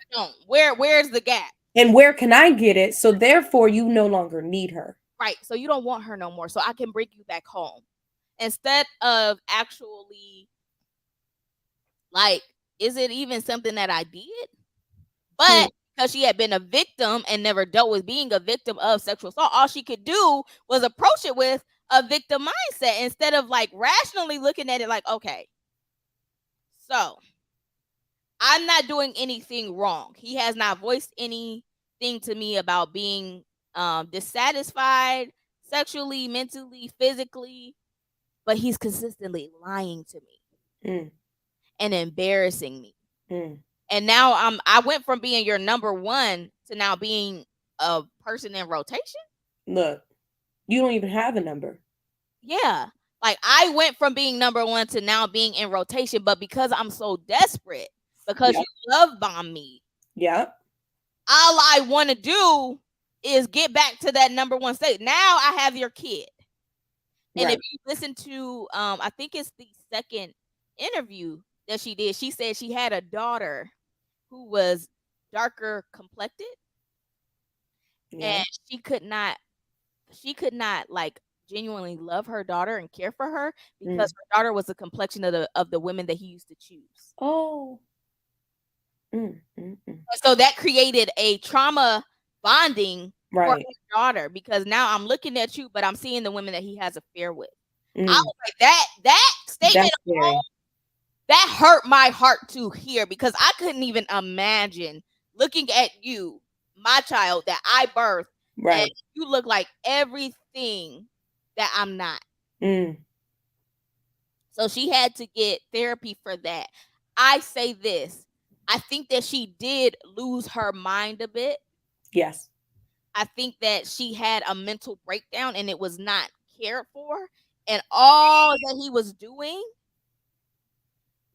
Where's the gap? And where can I get it? So therefore, you no longer need her. Right. So you don't want her no more. So I can bring you back home. Instead of actually, like, is it even something that I did? But because she had been a victim and never dealt with being a victim of sexual assault, all she could do was approach it with a victim mindset instead of like rationally looking at it like, okay, so I'm not doing anything wrong. He has not voiced anything to me about being dissatisfied sexually, mentally, physically, but he's consistently lying to me and embarrassing me. And now I went from being your number one to now being a person in rotation. Look, you don't even have a number. Yeah. Like I went from being number one to now being in rotation, but because I'm so desperate, because you love bomb me. Yep. All I want to do is get back to that number one state. Now I have your kid. And if you listen to I think it's the second interview that she did, she said she had a daughter who was darker complected. Yeah. And she could not like genuinely love her daughter and care for her because her daughter was the complexion of the women that he used to choose. Oh. So that created a trauma bonding for his daughter because now I'm looking at you, but I'm seeing the women that he has affair with. I was like, that statement alone, that hurt my heart to hear because I couldn't even imagine looking at you, my child that I birthed, and you look like everything that I'm not. So she had to get therapy for that. I say this. I think that she did lose her mind a bit. Yes. I think that she had a mental breakdown and it was not cared for. And all that he was doing,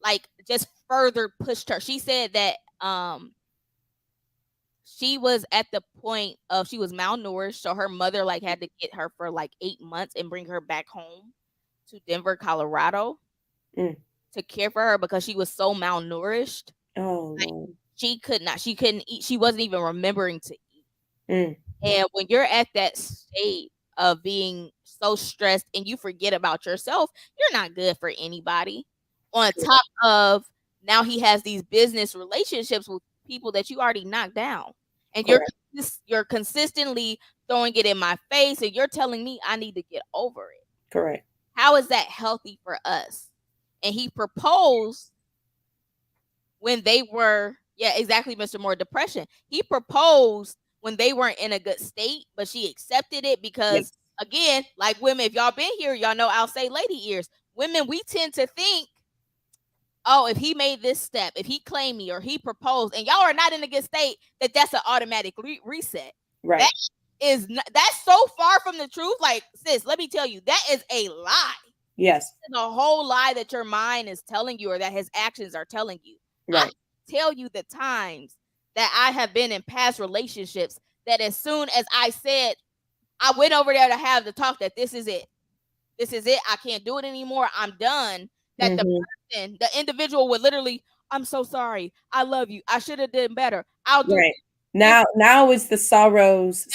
like, just further pushed her. She said that she was at the point of she was malnourished. So her mother like had to get her for like 8 months and bring her back home to Denver, Colorado to care for her because she was so malnourished. Oh, like, she couldn't eat. She wasn't even remembering to eat. And when you're at that state of being so stressed and you forget about yourself, you're not good for anybody. On top of now he has these business relationships with people that you already knocked down. And you're consistently throwing it in my face and you're telling me I need to get over it. Correct. How is that healthy for us? And he proposed when they were, yeah, exactly, Mr. Moore, depression. He proposed when they weren't in a good state, but she accepted it because, again, like women, if y'all been here, y'all know I'll say lady ears. Women, we tend to think, oh, if he made this step, if he claimed me or he proposed, and y'all are not in a good state, that's an automatic reset. Right. That's so far from the truth. Like, sis, let me tell you, that is a lie. Yes. It's a whole lie that your mind is telling you or that his actions are telling you. Right. I tell you the times that I have been in past relationships that as soon as I said, I went over there to have the talk that this is it. This is it. I can't do it anymore. I'm done. That the individual would literally, I'm so sorry. I love you. I should have done better. I'll do right. Now it's the sorrows.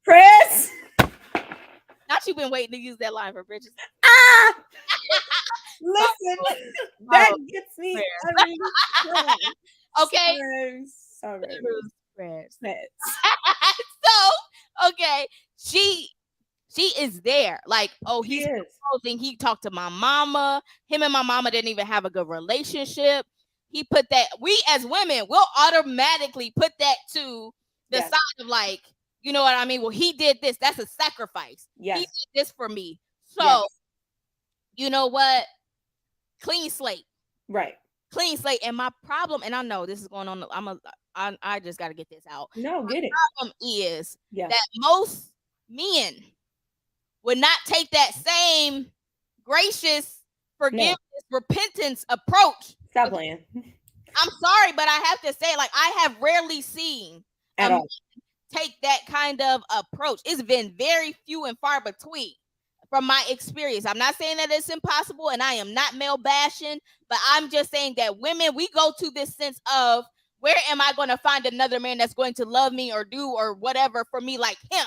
Press. Not you been waiting to use that line for Bridges. Listen, that gets me every time. Okay. Sorrows. So, okay, she is there. Like, oh, he's proposing. He talked to my mama. Him and my mama didn't even have a good relationship. He put that, we as women will automatically put that to the side of like, you know what I mean? Well, he did this. That's a sacrifice. Yes. He did this for me. So, you know what? Clean slate. Right. Clean slate. And my problem, and I know this is going on. I just got to get this out. No, get it. Problem is that most men would not take that same gracious, forgiveness, repentance approach. Stop playing. I'm sorry, but I have to say, like, I have rarely seen at all take that kind of approach. It's been very few and far between from my experience. I'm not saying that it's impossible, and I am not male bashing, but I'm just saying that women, we go to this sense of, where am I going to find another man that's going to love me or do or whatever for me like him?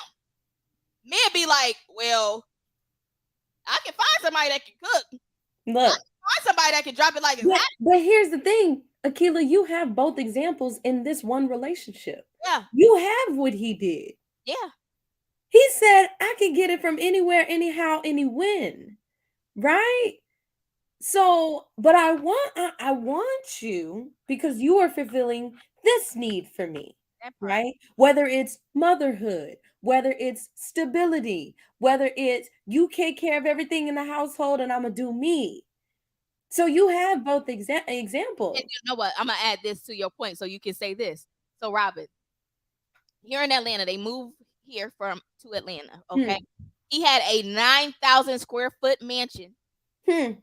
Men be like, well, I can find somebody that can cook. Look, I can find somebody that can drop it like it's hot. But here's the thing, Akilah, you have both examples in this one relationship. Yeah. You have what he did. Yeah. He said, I can get it from anywhere, anyhow, any when. Right? So, but I want you, because you are fulfilling this need for me. Right? Whether it's motherhood, whether it's stability, whether it's you take care of everything in the household and I'm gonna do me. So you have both examples. And you know what? I'm gonna add this to your point so you can say this. So, Robin, here in Atlanta, they moved here to Atlanta. Okay, he had a 9,000 square foot mansion. He had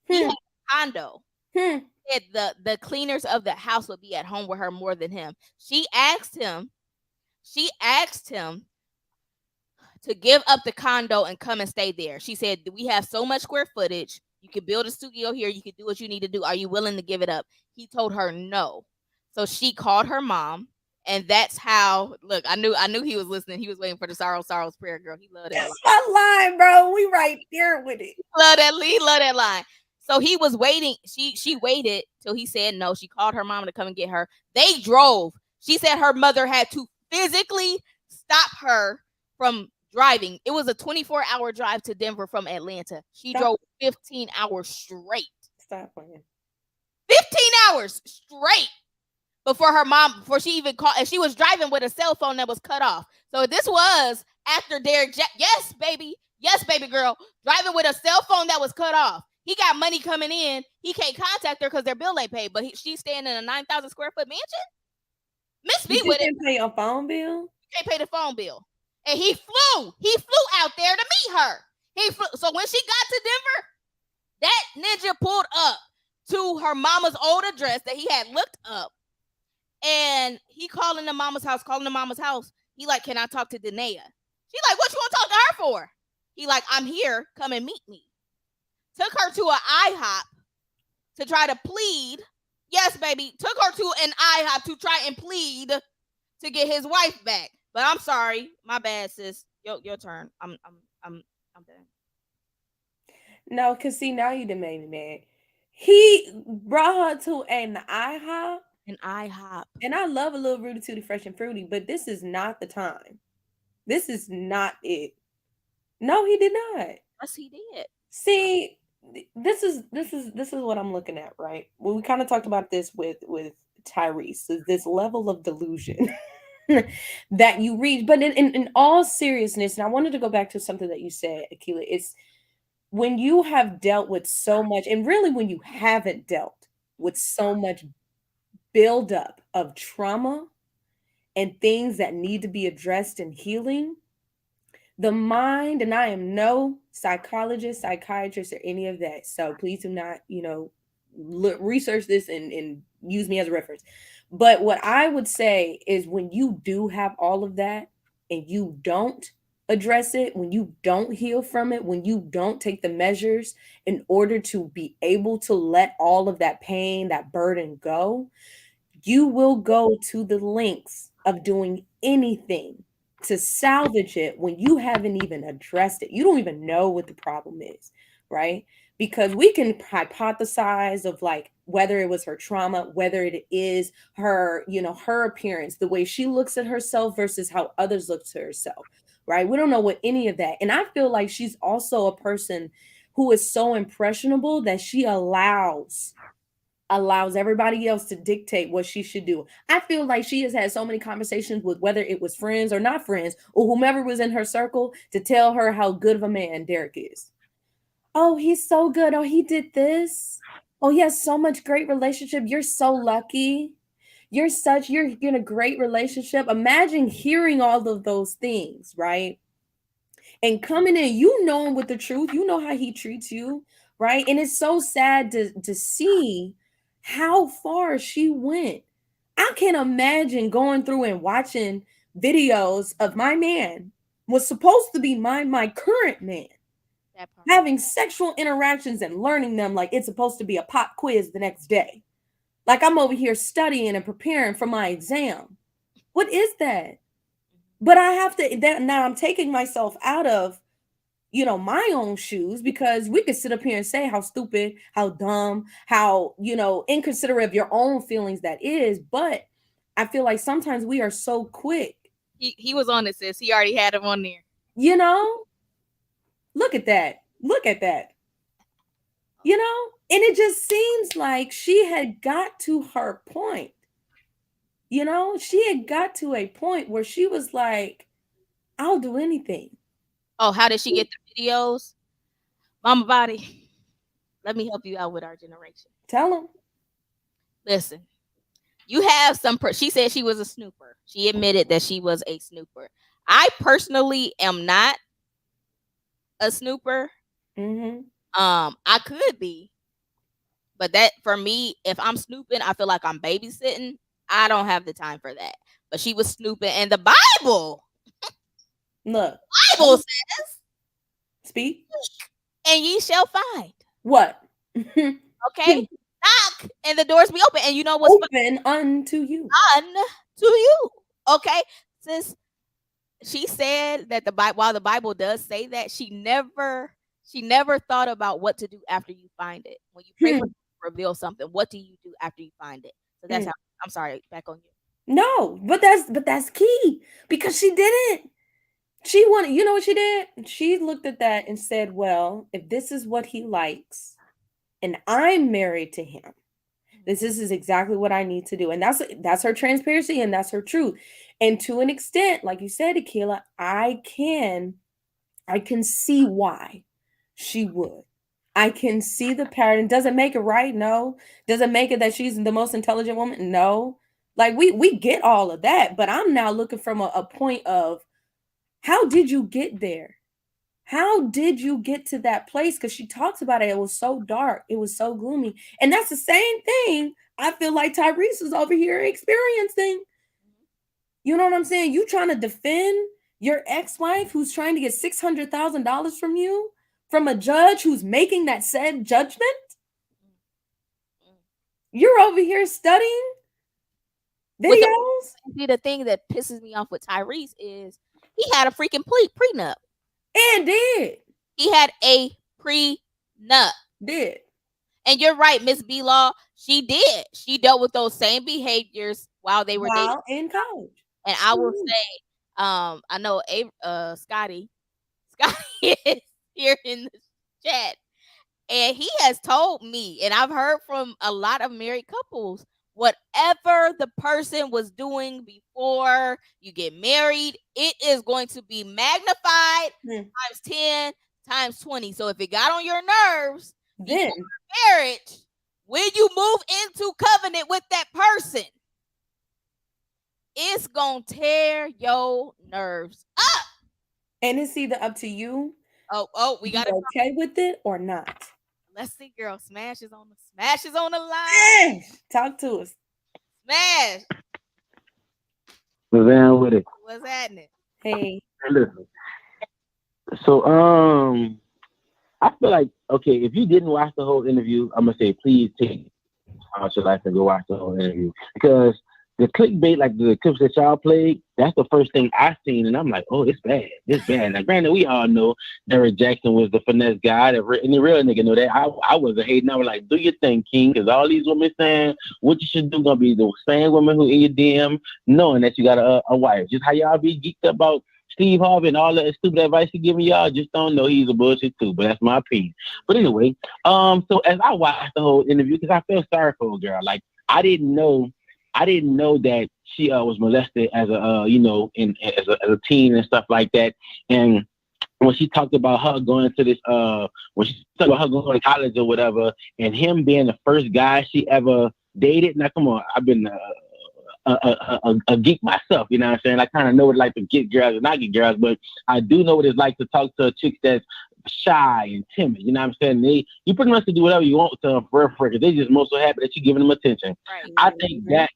a condo. The cleaners of the house would be at home with her more than him. She asked him to give up the condo and come and stay there. She said, we have so much square footage. You could build a studio here. You could do what you need to do. Are you willing to give it up? He told her no. So she called her mom. And that's how, look, I knew he was listening. He was waiting for the sorrow's prayer, girl. He loved that. That's my line, bro. We right there with it. He loved that line. So he was waiting. She waited till he said no. She called her mom to come and get her. They drove. She said her mother had to physically stop her from driving. It was a 24-hour drive to Denver from Atlanta. She drove 15 hours straight. Stop playing. 15 hours straight before she even called. And she was driving with a cell phone that was cut off. So this was after Derek yes, baby girl. Driving with a cell phone that was cut off. He got money coming in. He can't contact her because their bill ain't paid. But she's staying in a 9,000 square foot mansion. Miss me with it. You can't pay your phone bill? You can't pay the phone bill. And he flew out there to meet her. He flew. So when she got to Denver, that ninja pulled up to her mama's old address that he had looked up. And he calling the mama's house. He like, can I talk to Naia? She like, what you want to talk to her for? He like, I'm here. Come and meet me. Took her to an IHOP to try to plead. Yes, baby. Took her to an IHOP to try and plead to get his wife back. But I'm sorry, my bad, sis. Your turn. I'm done. No, because see, now you done made me mad. He brought her to an IHOP, An IHOP. and I love a little Rudy Tooty Fresh and Fruity, but this is not the time. This is not it. No, he did not. Yes, he did. See, this is what I'm looking at, right? Well, we kind of talked about this with Tyrese, so this level of delusion that you reach. But in all seriousness, and I wanted to go back to something that you said, Akila, it's when you have dealt with so much, and really when you haven't dealt with so much buildup of trauma and things that need to be addressed and healing, the mind, and I am no psychologist, psychiatrist, or any of that. So please do not, research this and use me as a reference. But what I would say is when you do have all of that and you don't address it, when you don't heal from it, when you don't take the measures in order to be able to let all of that pain, that burden go, you will go to the lengths of doing anything to salvage it when you haven't even addressed it. You don't even know what the problem is, right? Because we can hypothesize of like whether it was her trauma, whether it is her, her appearance, the way she looks at herself versus how others look to herself, right? We don't know what any of that. And I feel like she's also a person who is so impressionable that she allows everybody else to dictate what she should do. I feel like she has had so many conversations with whether it was friends or not friends or whomever was in her circle to tell her how good of a man Derek is. Oh, he's so good. Oh, he did this. Oh, he has so much great relationship. You're so lucky. You're in a great relationship. Imagine hearing all of those things, right? And coming in, you know him with the truth. You know how he treats you, right? And it's so sad to see how far she went. I can't imagine going through and watching videos of my man was supposed to be my current man having sexual interactions and learning them like it's supposed to be a pop quiz the next day. Like I'm over here studying and preparing for my exam. What is that? But I have to now I'm taking myself out of my own shoes, because we could sit up here and say how stupid, how dumb, how, inconsiderate of your own feelings that is. But I feel like sometimes we are so quick. He was on it, sis. He already had him on there. Look at that. Look at that. And it just seems like she had got to her point. She had got to a point where she was like, I'll do anything. Oh, how did she get the videos? Mama Body, let me help you out with our generation. Tell them. Listen, you have she said she was a snooper. She admitted that she was a snooper. I personally am not a snooper. Mm-hmm. I could be, but that for me, if I'm snooping, I feel like I'm babysitting. I don't have the time for that. But she was snooping, and the Bible. Look. Bible says, speak, and ye shall find. What? Okay? Knock, and the doors be open. And you know what's open unto you. Unto you. Okay? Since she said that while the Bible does say that, she never thought about what to do after you find it. When you pray for reveal something, what do you do after you find it? So that's how I'm sorry, back on you. No, but that's key, because she didn't. She wanted, you know what she did? She looked at that and said, well, if this is what he likes and I'm married to him, this is exactly what I need to do. And that's her transparency and that's her truth. And to an extent, like you said, Akila, I can see why she would. I can see the pattern. Does it make it right? No. Does it make it that she's the most intelligent woman? No. Like we get all of that, but I'm now looking from a point of, how did you get there? How did you get to that place? Because she talks about it. It was so dark. It was so gloomy. And that's the same thing I feel like Tyrese is over here experiencing. You know what I'm saying? You trying to defend your ex-wife who's trying to get $600,000 from you, from a judge who's making that said judgment? You're over here studying videos? The thing that pisses me off with Tyrese is he had a freaking prenup. And did. He had a prenup. Nah. Did. And you're right, Miss B Law. She did. She dealt with those same behaviors while they were dating. While in college. And I will say, I know Scotty is here in the chat. And he has told me, and I've heard from a lot of married couples, whatever the person was doing before you get married, it is going to be magnified times 10, times 20. So if it got on your nerves, then marriage, when you move into covenant with that person, it's going to tear your nerves up. And it's either up to you. We got to okay with it or not. Let's see, girl. Smash is on the line. Talk to us. Smash. What's down with it? What's happening? Hey. Listen. So I feel like, okay, if you didn't watch the whole interview, I'm gonna say please take out your life and go watch the whole interview, because the clickbait, like the clips that y'all played, that's the first thing I seen, and I'm like, oh, it's bad. It's bad. Now, granted, we all know Derek Jackson was the finesse guy, and the real nigga know that. I wasn't hating. I was like, do your thing, King, because all these women saying what you should do gonna be the same woman who in your DM, knowing that you got a wife. Just how y'all be geeked about Steve Harvey and all that stupid advice he giving y'all, just don't know he's a bullshit too. But that's my opinion. But anyway, so as I watched the whole interview, because I feel sorry for a girl, like I didn't know that she was molested as a as a teen and stuff like that. And when she talked about her going to this when she talked about her going to college or whatever, and him being the first guy she ever dated. Now come on, I've been a geek myself, you know what I'm saying? I kind of know what it's like to get girls and not get girls, but I do know what it's like to talk to a chick that's shy and timid, you know what I'm saying? You pretty much can do whatever you want to them for free, because they just most so happy that you're giving them attention. Right. I think that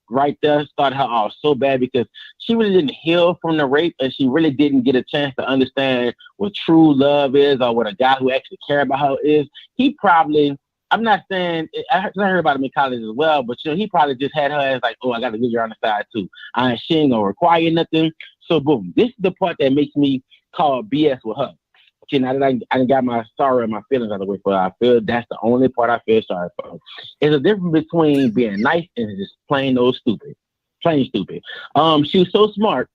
right there started her off so bad, because she really didn't heal from the rape, and she really didn't get a chance to understand what true love is, or what a guy who actually cares about her is. He probably, I'm not saying, I heard about him in college as well, but he probably just had her as like, oh, I got a good girl on the side too. She ain't gonna require nothing. So boom, this is the part that makes me call BS with her. Okay, now that I got my sorrow and my feelings out of the way for her, I feel that's the only part I feel sorry for. There's a difference between being nice and just plain old stupid. Plain stupid. She was so smart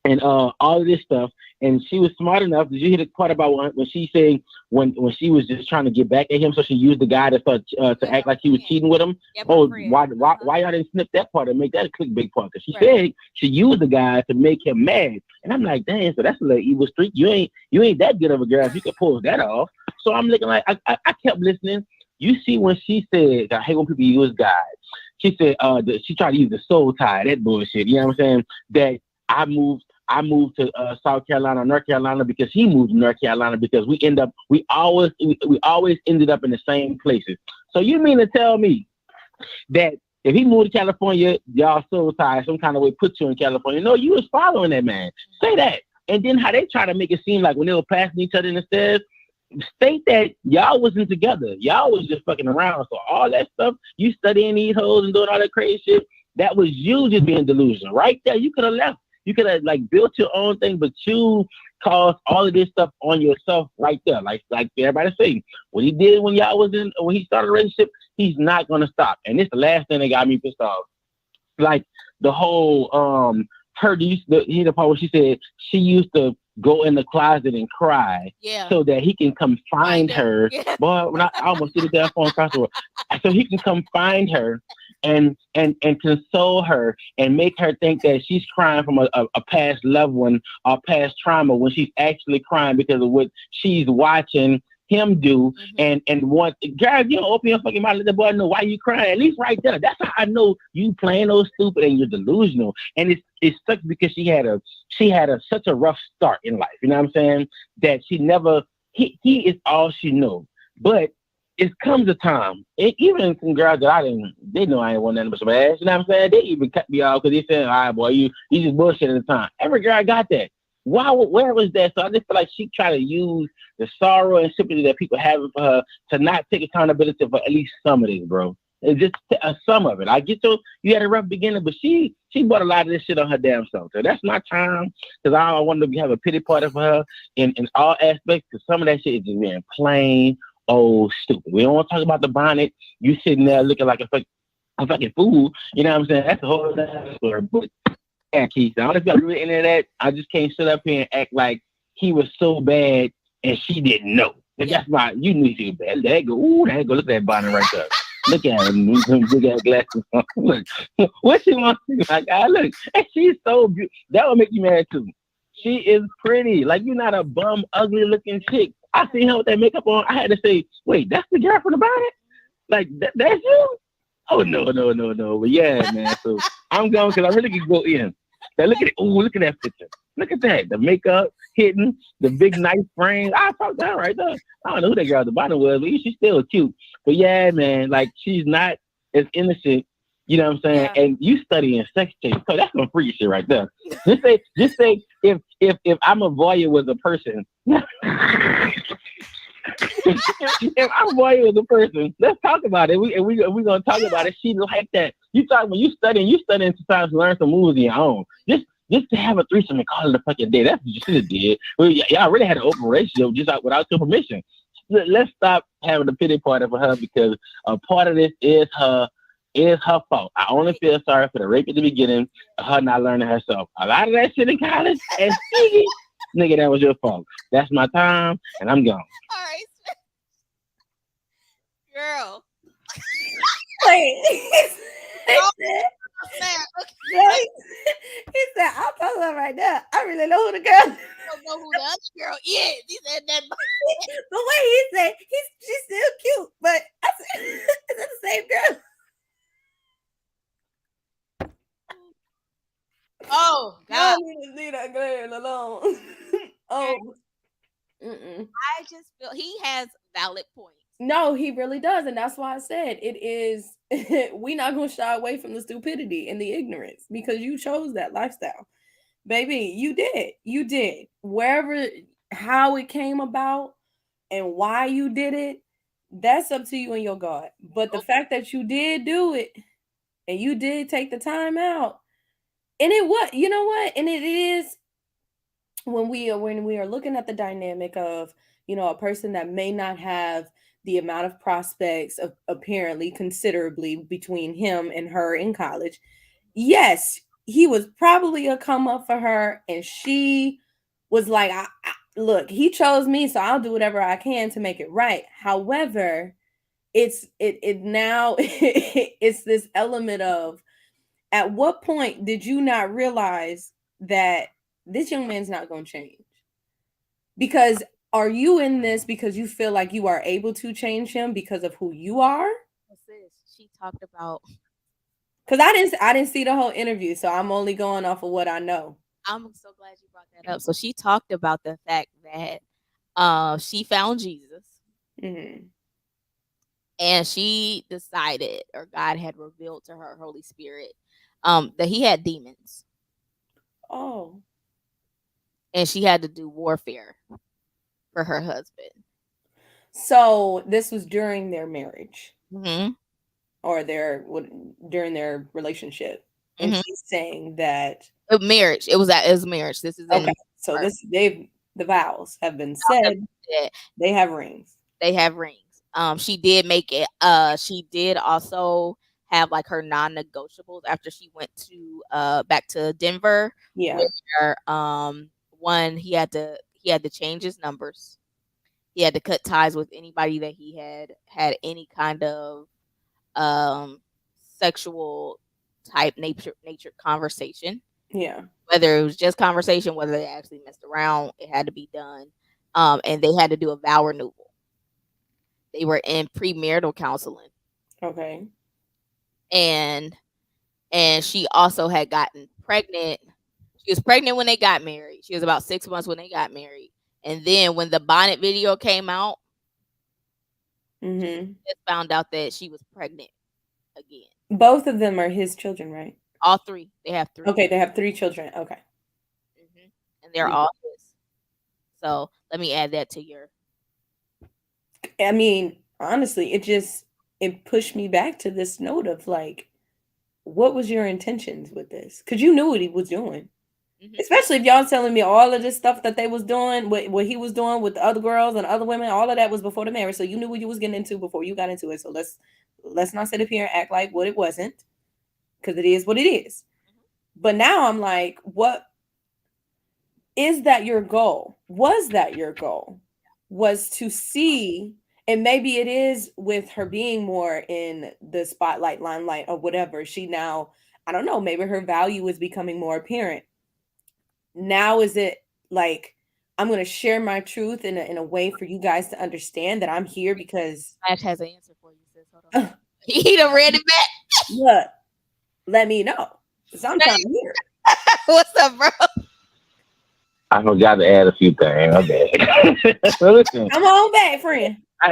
and all of this stuff, and she was smart enough. Did you hear the part about when she said when she was just trying to get back at him, so she used the guy to act like he was cheating with him? Why y'all didn't snip that part and make that a clickbait part? Because she said she used the guy to make him mad, and I'm like, dang, so that's a little evil streak. You ain't that good of a girl if you can pull that off. So I'm looking like I kept listening. You see when she said, I hate when people use guys. She said she tried to use the soul tie, that bullshit. You know what I'm saying? That I moved to South Carolina, North Carolina, because he moved to North Carolina, because we always ended up in the same places. So you mean to tell me that if he moved to California, y'all soul tie some kind of way put you in California? No, you was following that man. Say that. And then how they try to make it seem like when they were passing each other in the stairs, state that y'all wasn't together. Y'all was just fucking around. So all that stuff, you studying these hoes and doing all that crazy shit, that was you just being delusional. Right there, you could have left. You could have like built your own thing, but you caused all of this stuff on yourself right there. Like everybody say, what he did when he started a relationship, he's not gonna stop. And this is the last thing that got me pissed off. Like the whole the part where she said she used to go in the closet and cry so that he can come find her. Boy, when I almost did that phone across the world. So he can come find her and console her and make her think that she's crying from a past loved one or past trauma, when she's actually crying because of what she's watching him do. And what guys, you don't open your fucking mouth, let the boy know why you crying. At least right there, that's how I know you playing those stupid and you're delusional. And it sucks because she had such a rough start in life. You know what I'm saying? That she never he is all she knows. But it comes a time, even some girls that they know I ain't want nothing but some ass. You know what I'm saying? They even cut me off because they said, all right, boy, you just bullshit at the time. Every girl got that. Where was that? So I just feel like she tried to use the sorrow and sympathy that people have for her to not take accountability for at least some of this, bro. It's just some of it. I get you had a rough beginning, but she brought a lot of this shit on her damn self. So that's my time, because I want to have a pity party for her in all aspects, because some of that shit is just being plain oh, stupid. We don't want to talk about the bonnet. You sitting there looking like a fucking fool. You know what I'm saying? That's a whole other story. But yeah, Keith, I don't know if y'all really into that. I just can't sit up here and act like he was so bad and she didn't know. And that's why you knew he was bad. There you go. Ooh, there you go. Look at that bonnet right there. Look at him. Look at glasses on. Look. What she wants to do? Like, look. And she's so beautiful. That would make you mad too. She is pretty. Like, you're not a bum, ugly looking chick. I seen her with that makeup on. I had to say, wait, that's the girl from the bonnet? Like, that's you? Oh, no. But yeah, man. So I'm going because I really could go in. Now, look at it. Oh, look at that picture. Look at that. The makeup hitting, the big nice frame. I talked to her right there. I don't know who that girl at the bottom was, but she's still cute. But yeah, man, like she's not as innocent. You know what I'm saying? Yeah. And you studying sex tapes, so that's some freak shit right there. Just say if I'm a voyeur with a person. If I'm a voyeur with a person, let's talk about it. We gonna talk about it. She like that. You talk when you studying sometimes to learn some moves of your own. Just to have a threesome and call it a fucking day. That's what you should have did. Well, y'all already had an open relationship just without your permission. Let's stop having a pity party for her because a part of this is her fault. I only feel sorry for the rape at the beginning of her not learning herself. A lot of that shit in college and nigga, that was your fault. That's my time and I'm gone. All right. Girl. Wait. Oh, He said, I'll tell her right now. I really know who the girl is. I don't know who the other girl is. He said that. The way he said, she's still cute, but I said, is it the same girl? Oh, God. Y'all need to leave that girl alone. Oh. Mm-mm. I just feel he has valid points. No, he really does. And that's why I said it is, we're not going to shy away from the stupidity and the ignorance because you chose that lifestyle. Baby, you did. You did. Wherever, how it came about and why you did it, that's up to you and your God. But the fact that you did do it and you did take the time out, and it what, you know what? And it is when we are looking at the dynamic of, you know, a person that may not have the amount of prospects of apparently considerably between him and her in college. Yes, he was probably a come up for her, and she was like, look, he chose me, so I'll do whatever I can to make it right. However, it's now it's this element of, at what point did you not realize that this young man's not going to change? Because are you in this because you feel like you are able to change him because of who you are? What's this? She talked about. Because I didn't see the whole interview, so I'm only going off of what I know. I'm so glad you brought that up. So she talked about the fact that she found Jesus, and she decided, or God had revealed to her, Holy Spirit, that he had demons. Oh. And she had to do warfare for her husband. So this was during their marriage, or during their relationship, and she's saying that marriage. It was marriage. This is okay. So the vows have been said. They have rings. They have rings. She did make it. She did also have like her non-negotiables after she went to back to Denver. Yeah. Where, one, he had to change his numbers. He had to cut ties with anybody that he had any kind of sexual type nature conversation. Yeah. Whether it was just conversation, whether they actually messed around, it had to be done. And they had to do a vow renewal. They were in premarital counseling. Okay. And she also had gotten pregnant. She was pregnant when they got married. She was about 6 months when they got married. And then when the bonnet video came out, she just found out that she was pregnant again. Both of them are his children, right? All three. They have 3. Okay, they have 3 children. Okay. And they're all his. So let me add that to your. I mean, honestly, it pushed me back to this note of like, what was your intentions with this? Because you knew what he was doing. Especially if y'all telling me all of this stuff that they was doing, what he was doing with the other girls and other women, all of that was before the marriage. So you knew what you was getting into before you got into it. So let's not sit up here and act like what it wasn't, because it is what it is. But now I'm like, what is that your goal? Was that your goal? Was to see, and maybe it is with her being more in the spotlight, limelight, or whatever. She now, I don't know, maybe her value is becoming more apparent. Now is it like, I'm going to share my truth in a way for you guys to understand that I'm here because Ash has an answer for you, sis. Hold on. He done read it back. look, let me know. Because I'm trying to hear it. What's up, bro? I forgot to add a few things. My bad. So listen, Come on back, friend. I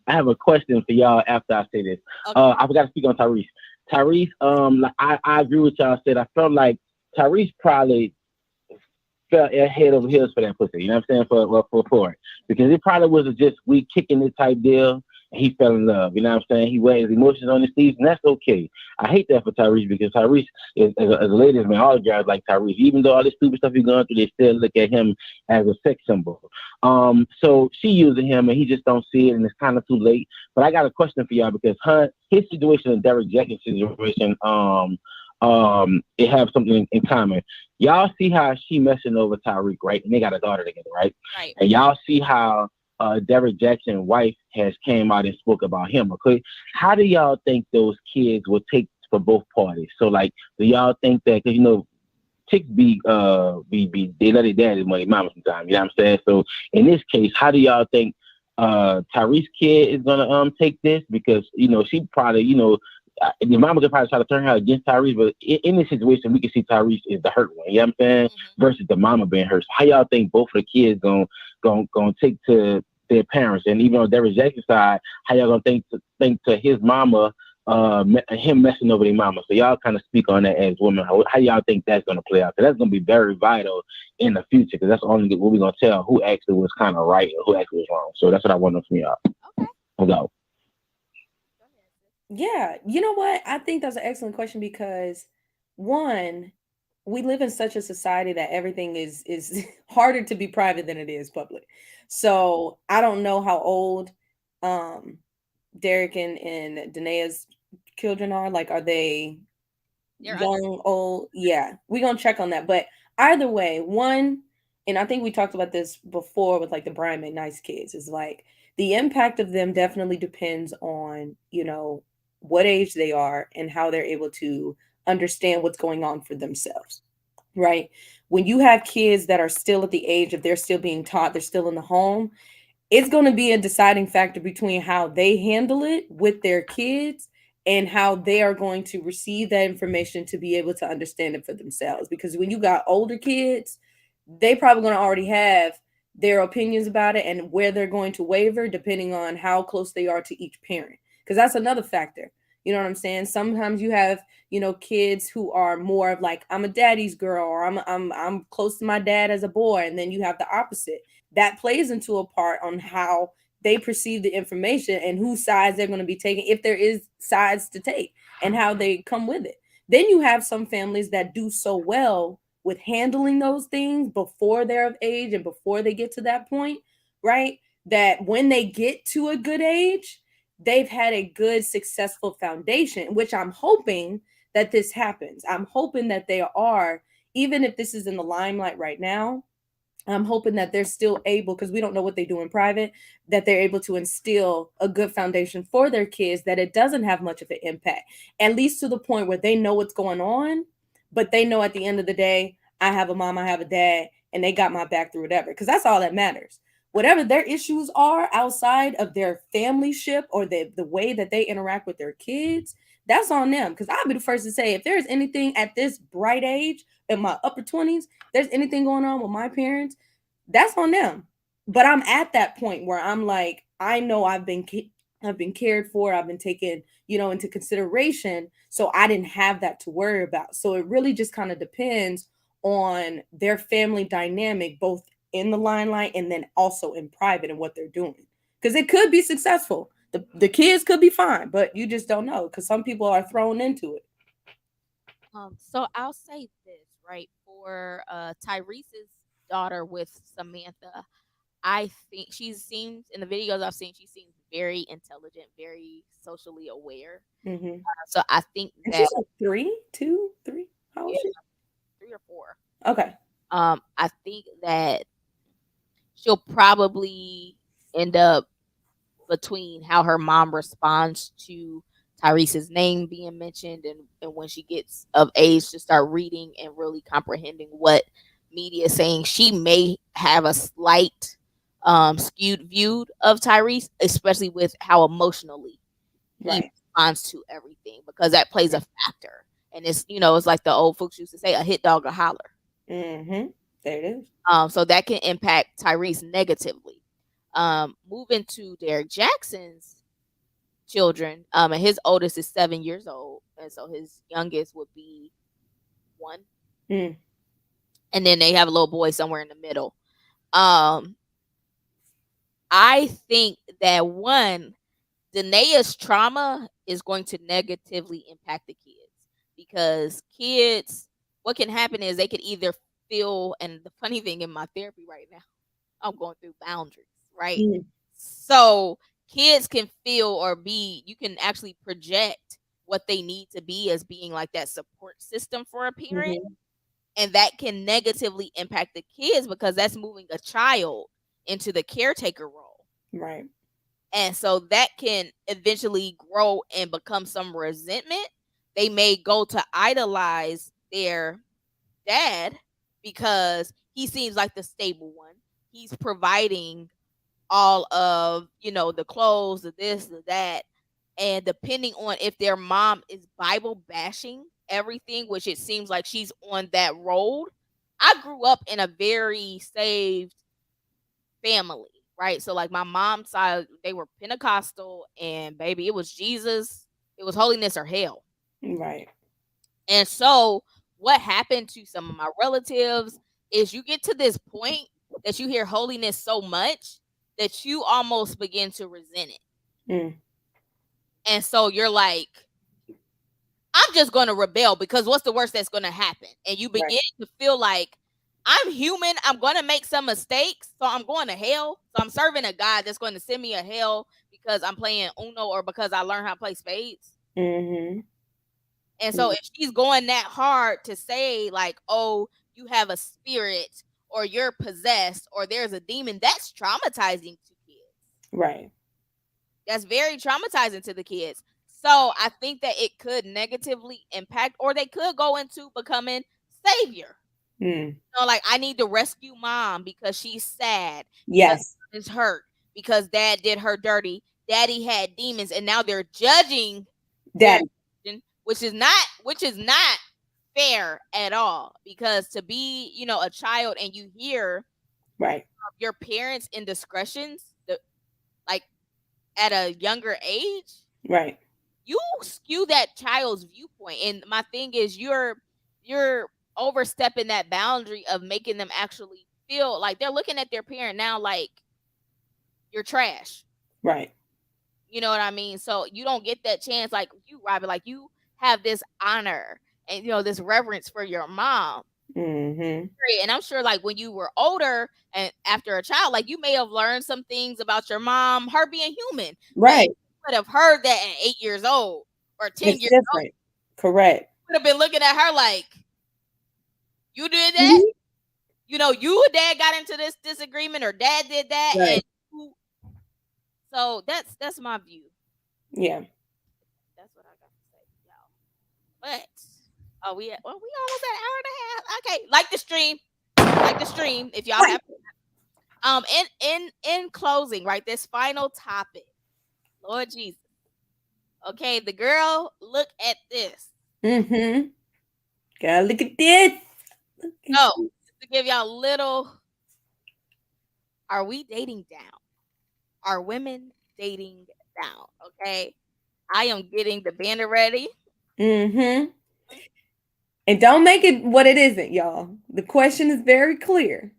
have a question for y'all after I say this. Okay. I forgot to speak on Tyrese. Tyrese, like I agree with y'all. Said I felt like Tyrese probably felt head over heels for that pussy. You know what I'm saying? For it, because it probably was just we kicking it type deal. And he fell in love. You know what I'm saying? He wears his emotions on his sleeves, and that's okay. I hate that for Tyrese because Tyrese is as a ladies man, all the guys like Tyrese. Even though all this stupid stuff he's going through, they still look at him as a sex symbol. So she using him, and he just don't see it, and it's kind of too late. But I got a question for y'all because his situation and Derek Jackson's situation, it have something in common. Y'all see how she messing over Tyreek, right? And they got a daughter together, right? Right. And y'all see how Derek Jackson's wife has came out and spoke about him. Okay, how do y'all think those kids will take for both parties? So, like, do y'all think that because chicks be they let their daddy money mama sometimes, you know what I'm saying? So in this case, how do y'all think Tyrese's kid is gonna take this? Because she probably the mama could probably try to turn her against Tyrese, but in this situation, we can see Tyrese is the hurt one. You know what I'm saying? Versus the mama being hurt. So how y'all think both of the kids gonna take to their parents? And even on Derek Jackson's side, how y'all gonna think to his mama, him messing over their mama? So y'all kind of speak on that as women. How y'all think that's gonna play out? So that's gonna be very vital in the future because that's only what we're gonna tell who actually was kind of right or who actually was wrong. So that's what I want to know from y'all. Okay. Hold on. Yeah, you know what? I think that's an excellent question because one, we live in such a society that everything is harder to be private than it is public. So I don't know how old um Derek and Danae's children are. Like, are they They're young, old? Yeah, we're gonna check on that. But either way, one, and I think we talked about this before with like the Brian McKnight's kids, is like the impact of them definitely depends on, what age they are and how they're able to understand what's going on for themselves. Right. When you have kids that are still at the age of they're still being taught, they're still in the home, it's going to be a deciding factor between how they handle it with their kids and how they are going to receive that information to be able to understand it for themselves. Because when you got older kids, they probably going to already have their opinions about it and where they're going to waver depending on how close they are to each parent. Because that's another factor. You know what I'm saying? Sometimes you have, kids who are more of like, I'm a daddy's girl, or I'm close to my dad as a boy, and then you have the opposite. That plays into a part on how they perceive the information and whose sides they're going to be taking, if there is sides to take, and how they come with it. Then you have some families that do so well with handling those things before they're of age and before they get to that point, right? That when they get to a good age, they've had a good, successful foundation, which I'm hoping that this happens. I'm hoping that they are, even if this is in the limelight right now, I'm hoping that they're still able, because we don't know what they do in private, that they're able to instill a good foundation for their kids, that it doesn't have much of an impact, at least to the point where they know what's going on, but they know at the end of the day, I have a mom, I have a dad, and they got my back through whatever, because that's all that matters. Whatever their issues are outside of their family ship or the way that they interact with their kids, that's on them. Because I'll be the first to say, if there's anything at this bright age, in my upper 20s, there's anything going on with my parents, that's on them. But I'm at that point where I'm like, I know I've been cared for, I've been taken, into consideration, so I didn't have that to worry about. So it really just kind of depends on their family dynamic, both in the limelight and then also in private, and what they're doing. Because it could be successful. The kids could be fine, but you just don't know because some people are thrown into it. So I'll say this, right? for Tyrese's daughter with Samantha, I think she seems in the videos I've seen, she seems very intelligent, very socially aware. Mm-hmm. So I think And that she's like 3, 2, 3. How old is yeah, she? 3 or 4. Okay. I think that she'll probably end up between how her mom responds to Tyrese's name being mentioned and when she gets of age to start reading and really comprehending what media is saying, she may have a slight skewed view of Tyrese, especially with how emotionally he Right. responds to everything because that plays a factor. And it's it's like the old folks used to say, a hit dog a holler. Mm-hmm. There it is. So that can impact Tyrese negatively. Moving to Derek Jackson's children, and his oldest is 7 years old, and so his youngest would be 1. Mm. And then they have a little boy somewhere in the middle. Um, I think that Danae's trauma is going to negatively impact the kids because kids, what can happen is they could either feel, and the funny thing in my therapy right now, I'm going through boundaries, right? Mm. So kids can feel or be, you can actually project what they need to be as being like that support system for a parent. Mm-hmm. And that can negatively impact the kids because that's moving a child into the caretaker role. Right. And so that can eventually grow and become some resentment. They may go to idolize their dad because he seems like the stable one. He's providing all of, the clothes, the this, the that. And depending on if their mom is Bible bashing everything, which it seems like she's on that road. I grew up in a very saved family, right? So like my mom's side, they were Pentecostal, and baby, it was Jesus, it was holiness or hell. Right. And so what happened to some of my relatives is you get to this point that you hear holiness so much that you almost begin to resent it. Mm. And so you're like, I'm just going to rebel because what's the worst that's going to happen? And you begin to feel like I'm human. I'm going to make some mistakes. So I'm going to hell. So I'm serving a God that's going to send me a hell because I'm playing Uno or because I learned how to play spades. Mm-hmm. And so if she's going that hard to say like, oh, you have a spirit or you're possessed or there's a demon, that's traumatizing to kids. Right. That's very traumatizing to the kids. So I think that it could negatively impact, or they could go into becoming savior. Mm. Like I need to rescue mom because she's sad. Yes. Is hurt because dad did her dirty. Daddy had demons, and now they're judging Daddy, which is not fair at all. Because to be, a child and you hear right, your parents' indiscretions, like at a younger age, right, you skew that child's viewpoint. And my thing is you're overstepping that boundary of making them actually feel like they're looking at their parent now like you're trash. right. You know what I mean? So you don't get that chance like you, Robbie, like you have this honor and this reverence for your mom. Mm-hmm. And I'm sure like when you were older and after a child, like you may have learned some things about your mom, her being human. Right. You would have heard that at 8 years old or 10 It's years different. old. Correct. Would have been looking at her like, you did that? Mm-hmm. You and dad got into this disagreement or dad did that. Right. And so that's my view. Yeah. That's what I got to say, y'all. But we almost at an hour and a half. Okay, like the stream. If y'all have in closing, right? This final topic, Lord Jesus. Okay, the girl, look at this. Mm-hmm. Gotta look at this. So to give y'all a little, are we dating down? Are women dating down? Okay, I am getting the banner ready. Mm-hmm. And don't make it what it isn't, y'all. The question is very clear.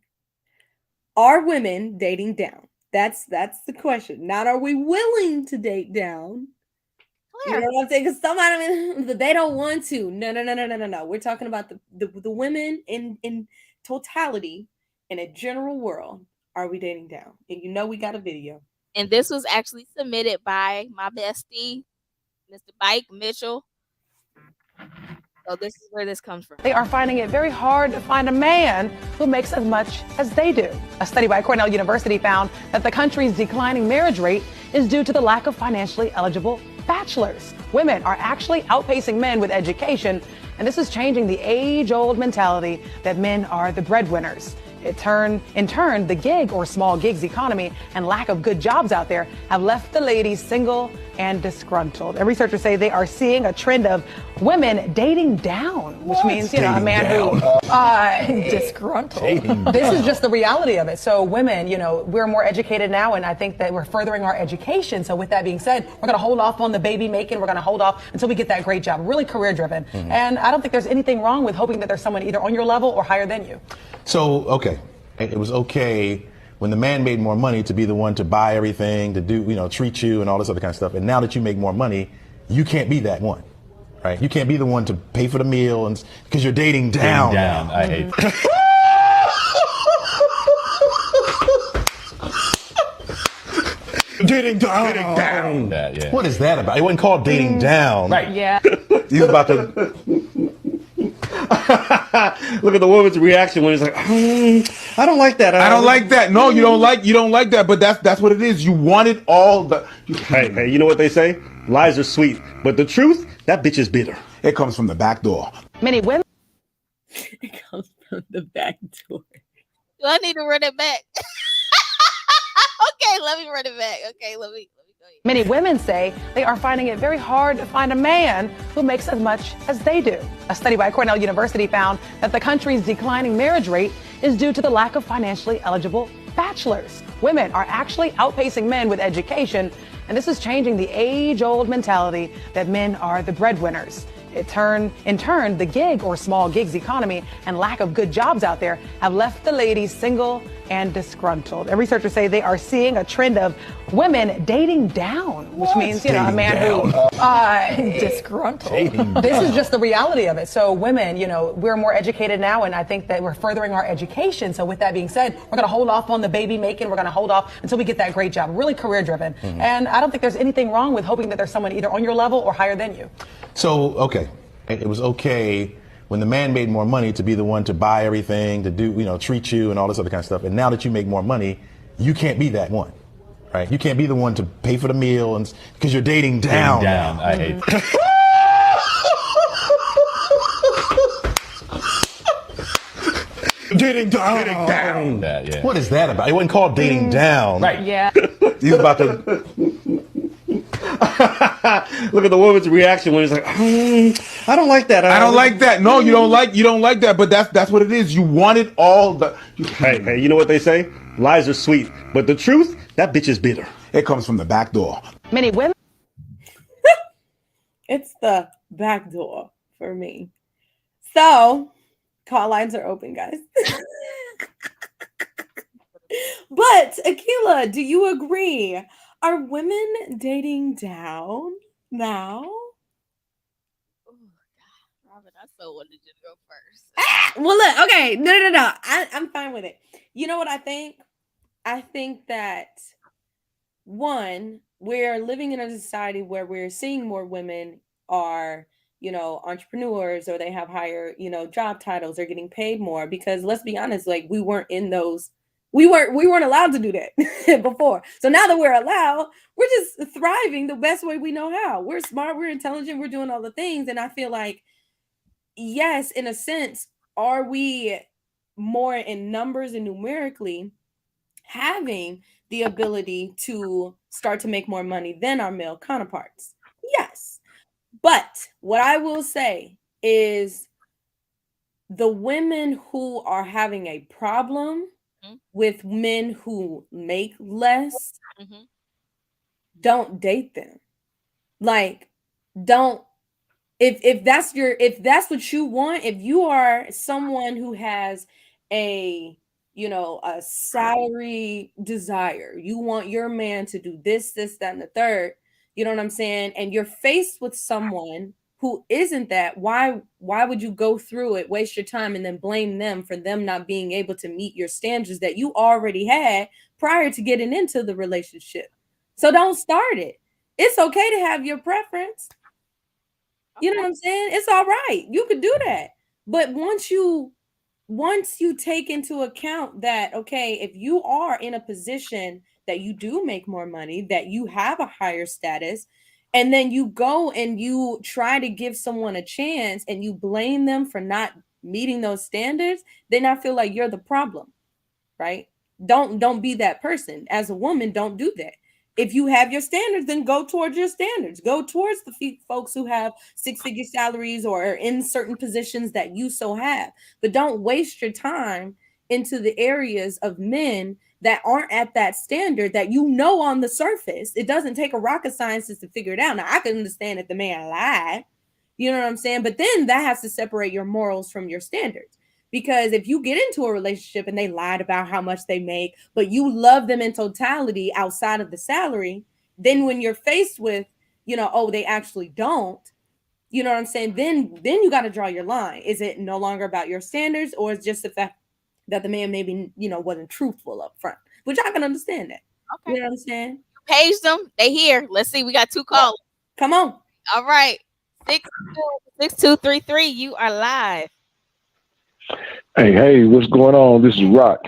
Are women dating down? That's the question. Not are we willing to date down? You know what I'm saying? Because somebody, they don't want to. No. We're talking about the women in totality, in a general world. Are we dating down? And you know we got a video. And this was actually submitted by my bestie, Mr. Mike Mitchell. So this is where this comes from. They are finding it very hard to find a man who makes as much as they do. A study by Cornell University found that the country's declining marriage rate is due to the lack of financially eligible bachelors. Women are actually outpacing men with education, and this is changing the age-old mentality that men are the breadwinners. In turn, the gig or small gigs economy and lack of good jobs out there have left the ladies single and disgruntled. And researchers say they are seeing a trend of women dating down, which means, a man who disgruntled. This is just the reality of it. So women, we're more educated now, and I think that we're furthering our education. So with that being said, we're going to hold off on the baby making. We're going to hold off until we get that great job, really career driven. Mm-hmm. And I don't think there's anything wrong with hoping that there's someone either on your level or higher than you. So, okay, it was okay when the man made more money to be the one to buy everything, to do, treat you and all this other kind of stuff. And now that you make more money, you can't be that one, right? You can't be the one to pay for the meal and because you're dating down. I hate that. Dating down. Yeah. What is that about? It wasn't called dating down. Right. Yeah. He was about to... Look at the woman's reaction when he's like, I don't like that. I don't like that. No, you don't like that. But that's what it is. You wanted all the. Hey, you know what they say? Lies are sweet, but the truth, that bitch is bitter. It comes from the back door. Many women. It comes from the back door. Do I need to run it back? Okay, let me run it back. Okay, let me go ahead. Many women say they are finding it very hard to find a man who makes as much as they do. A study by Cornell University found that the country's declining marriage rate is due to the lack of financially eligible bachelors. Women are actually outpacing men with education, and this is changing the age-old mentality that men are the breadwinners. In turn, the gig or small gigs economy and lack of good jobs out there have left the ladies single and disgruntled. And researchers say they are seeing a trend of women dating down, which means, a man who disgruntled. This is just the reality of it. So women, we're more educated now, and I think that we're furthering our education. So with that being said, we're going to hold off on the baby making. We're going to hold off until we get that great job, really career driven. Mm-hmm. And I don't think there's anything wrong with hoping that there's someone either on your level or higher than you. So, okay, it was okay when the man made more money to be the one to buy everything, to do, treat you and all this other kind of stuff. And now that you make more money, you can't be that one, right? You can't be the one to pay for the meal and because you're dating down. I hate that. Dating down. Yeah. What is that about? It wasn't called dating down. Right. Yeah. He was about to... Look at the woman's reaction when he's like, I don't like that. I don't like that. No, you don't like that. But that's what it is. You wanted all the. Hey, you know what they say? Lies are sweet, but the truth, that bitch is bitter. It comes from the back door. Many women. It's the back door for me. So, call lines are open, guys. But, Akila, do you agree? Are women dating down now? Oh, God, Robin, I so wanted you to go first. Well, look, okay. No. I'm fine with it. You know what I think? I think that, one, we're living in a society where we're seeing more women are, entrepreneurs, or they have higher, job titles, or getting paid more, because let's be honest, like we weren't allowed to do that before. So now that we're allowed, we're just thriving the best way we know how. We're smart, we're intelligent, we're doing all the things. And I feel like, yes, in a sense, are we more in numbers and numerically having the ability to start to make more money than our male counterparts? Yes. But what I will say is the women who are having a problem with men who make less, don't date them. Like, don't, if that's what you want, if you are someone who has a salary desire, you want your man to do this, that, and the third, you know what I'm saying, and you're faced with someone who isn't that, why would you go through it, waste your time, and then blame them for them not being able to meet your standards that you already had prior to getting into the relationship? So don't start it. It's okay to have your preference. You know what I'm saying? It's all right. You could do that. But once you take into account that, okay, if you are in a position that you do make more money, that you have a higher status, and then you go and you try to give someone a chance and you blame them for not meeting those standards, then I feel like you're the problem, right? Don't be that person. As a woman, don't do that. If you have your standards, then go towards your standards. Go towards the folks who have six-figure salaries or are in certain positions that you so have. But don't waste your time into the areas of men that aren't at that standard that you know on the surface. It doesn't take a rocket scientist to figure it out. Now, I can understand if the man lied, you know what I'm saying? But then that has to separate your morals from your standards. Because if you get into a relationship and they lied about how much they make, but you love them in totality outside of the salary, then when you're faced with, oh, they actually don't, you know what I'm saying? Then you got to draw your line. Is it no longer about your standards, or is just the fact that the man maybe, wasn't truthful up front? Which I can understand that. Okay. You know what I'm saying? Page them. They here. Let's see. We got 2 callers. Come on. All right. 6233. You are live. Hey, what's going on? This is Rock.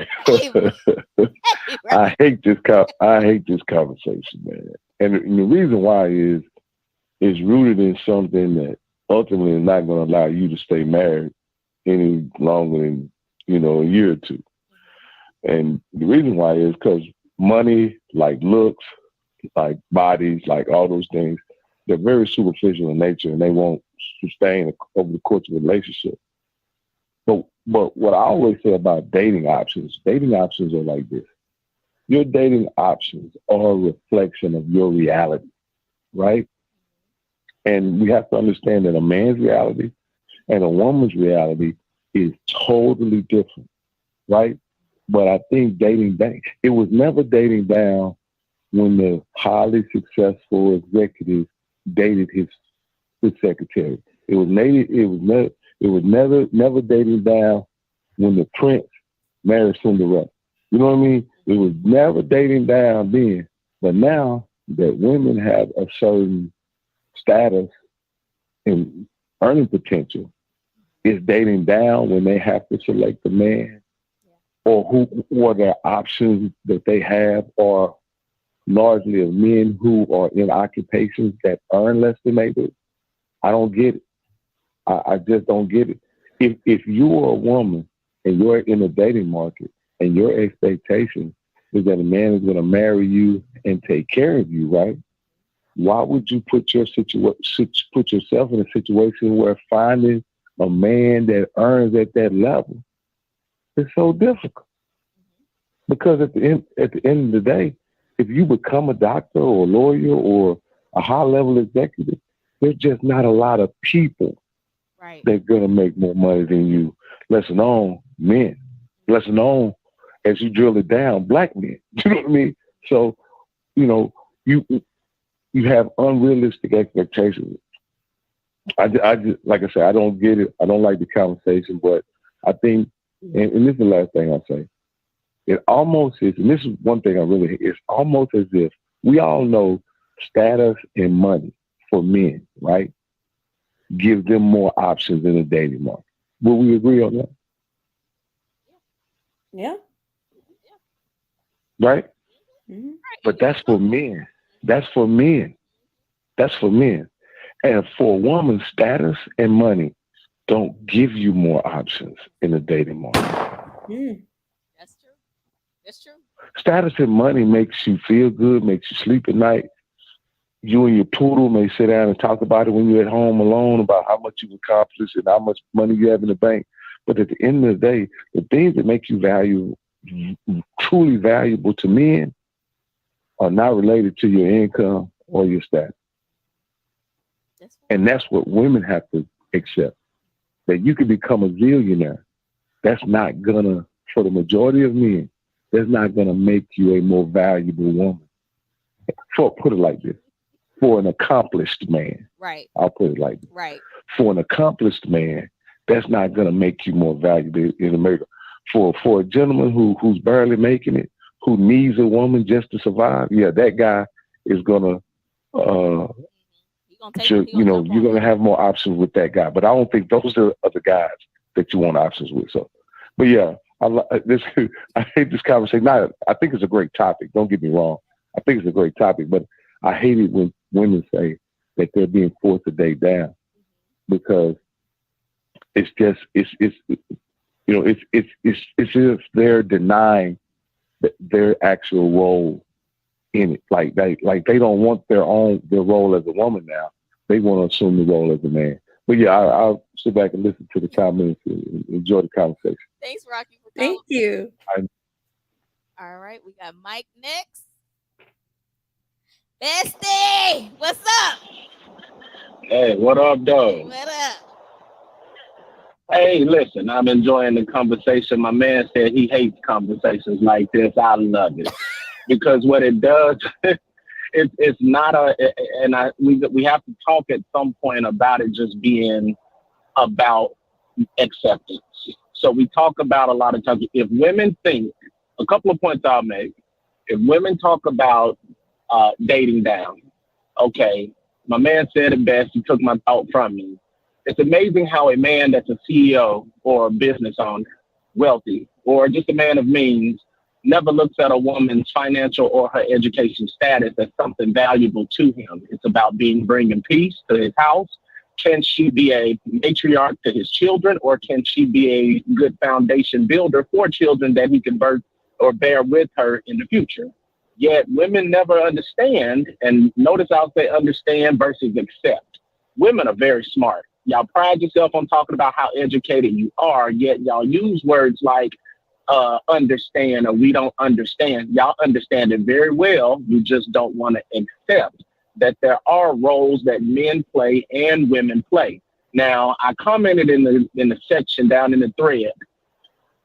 I hate this conversation, man. And the reason why is it's rooted in something that ultimately is not going to allow you to stay married any longer than, a year or two. And the reason why is because money, like looks, like bodies, like all those things, they're very superficial in nature and they won't sustain over the course of a relationship. But what I always say about dating options are like this. Your dating options are a reflection of your reality, right? And we have to understand that a man's reality and a woman's reality is totally different, right? But I think dating down, it was never dating down when the highly successful executive dated his secretary. It was never dating down when the prince married Cinderella. You know what I mean? It was never dating down then. But now that women have a certain status and earning potential, it's dating down when they have to select a man, or their options that they have are largely of men who are in occupations that earn less than they do. I don't get it. I just don't get it. If you're a woman and you're in the dating market and your expectation is that a man is going to marry you and take care of you, right? Why would you put yourself in a situation where finding a man that earns at that level is so difficult? Because at the end of the day, if you become a doctor or a lawyer or a high-level executive, there's just not a lot of people that's going to make more money than you, less known men, less known as you drill it down, black men. You know what I mean? So, you have unrealistic expectations. I just, like I said, I don't get it. I don't like the conversation, but I think, and this is the last thing I'll say, it almost is, and this is one thing it's almost as if we all know status and money for men, right? Give them more options in the dating market. Will we agree on that? Yeah. Right? Mm-hmm. But that's for men. That's for men. That's for men. And for a woman, status and money don't give you more options in the dating market. That's true. That's true. Status and money makes you feel good, makes you sleep at night. You and your poodle may sit down and talk about it when you're at home alone about how much you've accomplished and how much money you have in the bank. But at the end of the day, the things that make you truly valuable to men are not related to your income or your status. And that's what women have to accept. That you can become a zillionaire. That's not gonna, for the majority of men, that's not gonna make you a more valuable woman. So put it like this. for an accomplished man. Right. I'll put it like that. Right. For an accomplished man, that's not going to make you more valuable in America. For a gentleman who's barely making it, who needs a woman just to survive, yeah, that guy is gonna you're gonna have more options with that guy. But I don't think those are the guys that you want options with. So, but yeah, I hate this conversation. I think it's a great topic. Don't get me wrong. I think it's a great topic, but I hate it when women say that they're being forced to date down, because it's just just they're denying their actual role in it. Like they don't want their role as a woman now. They want to assume the role as a man. But yeah, I'll sit back and listen to the comments and enjoy the conversation. Thanks, Rocky, for calling. Thank you. All right, we got Mike next. Bestie, what's up? Hey, what up, dog? What up? Hey, listen, I'm enjoying the conversation. My man said he hates conversations like this. I love it. Because what it does, it's not we have to talk at some point about it just being about acceptance. So we talk about a lot of times, if women think, a couple of points I'll make, if women talk about dating down, okay, my man said it best, he took my thought from me. It's amazing how a man that's a CEO or a business owner, wealthy, or just a man of means, never looks at a woman's financial or her education status as something valuable to him. It's about bringing peace to his house. Can she be a matriarch to his children, or can she be a good foundation builder for children that he can birth or bear with her in the future? Yet women never understand, and notice I'll say understand versus accept. Women are very smart. Y'all pride yourself on talking about how educated you are, yet y'all use words like understand or we don't understand. Y'all understand it very well. You just don't want to accept that there are roles that men play and women play. Now, I commented in the section down in the thread.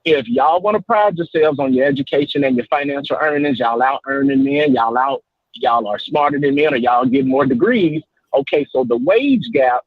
If y'all want to pride yourselves on your education and your financial earnings, y'all out earning men, y'all are smarter than men, or y'all get more degrees. Okay, so the wage gap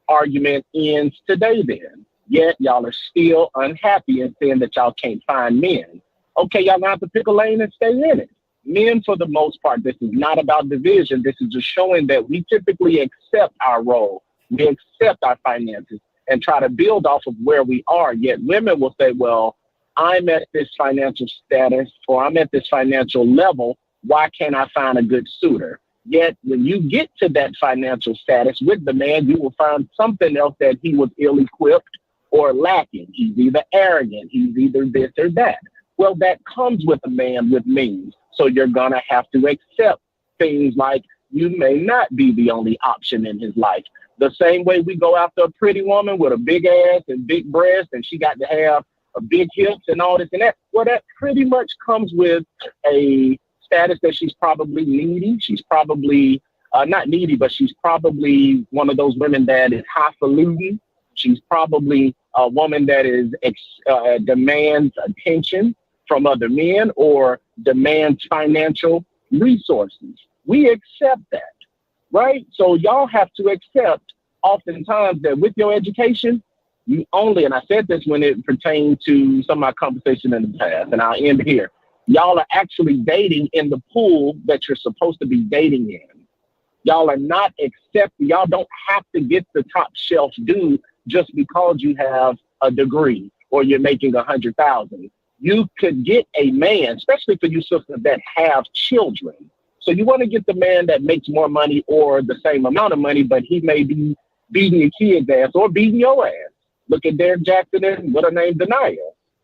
argument ends today then. Yet y'all are still unhappy and saying that y'all can't find men. Okay, y'all gonna have to pick a lane and stay in it. Men, for the most part, this is not about division. This is just showing that we typically accept our role. We accept our finances and try to build off of where we are. Yet women will say, well, I'm at this financial status, or I'm at this financial level. Why can't I find a good suitor? Yet when you get to that financial status with the man, you will find something else that he was ill-equipped or lacking. He's either arrogant, he's either this or that. Well, that comes with a man with means. So you're going to have to accept things like you may not be the only option in his life. The same way we go after a pretty woman with a big ass and big breasts, and she got to have a big hips and all this and that. Well, that pretty much comes with a status that she's probably needy. She's probably not needy, but she's probably one of those women that is highfalutin. She's probably a woman that is demands attention from other men or demands financial resources. We accept that, right? So y'all have to accept oftentimes that with your education, you only, and I said this when it pertained to some of my conversation in the past, and I'll end here. Y'all are actually dating in the pool that you're supposed to be dating in. Y'all are not accepting. Y'all don't have to get the top shelf dude just because you have a degree or you're making $100,000. You could get a man, especially for you sisters that have children. So you want to get the man that makes more money or the same amount of money, but he may be beating your kid's ass or beating your ass. Look at Derek Jackson and what her name, Naia.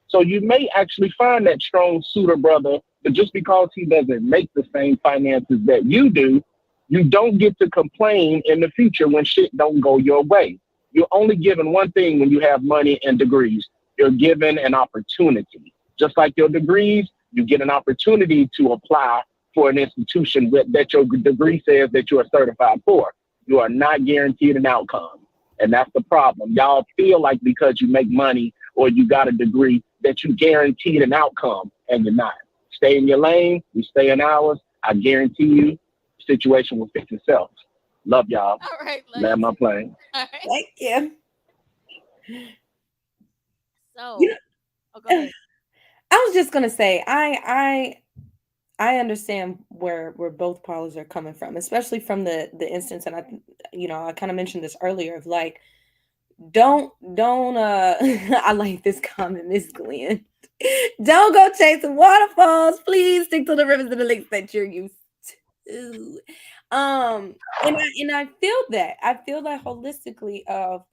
So you may actually find that strong suitor brother, but just because he doesn't make the same finances that you do, you don't get to complain in the future when shit don't go your way. You're only given one thing when you have money and degrees. You're given an opportunity. Just like your degrees, you get an opportunity to apply for an institution that your degree says that you are certified for. You are not guaranteed an outcome. And that's the problem. Y'all feel like because you make money or you got a degree that you guaranteed an outcome, and you're not. Stay in your lane, we stay in ours. I guarantee you, the situation will fix itself. Love y'all. All right, love you Land my too. plane. All right. Thank you. You So, oh, go know, ahead. I was just gonna say, I understand where both parties are coming from, especially from the instance, and I kind of mentioned this earlier of like, don't I like this comment, Miss Glenn. Don't go chasing waterfalls. Please stick to the rivers and the lakes that you're used to. And I feel that. I feel that holistically of,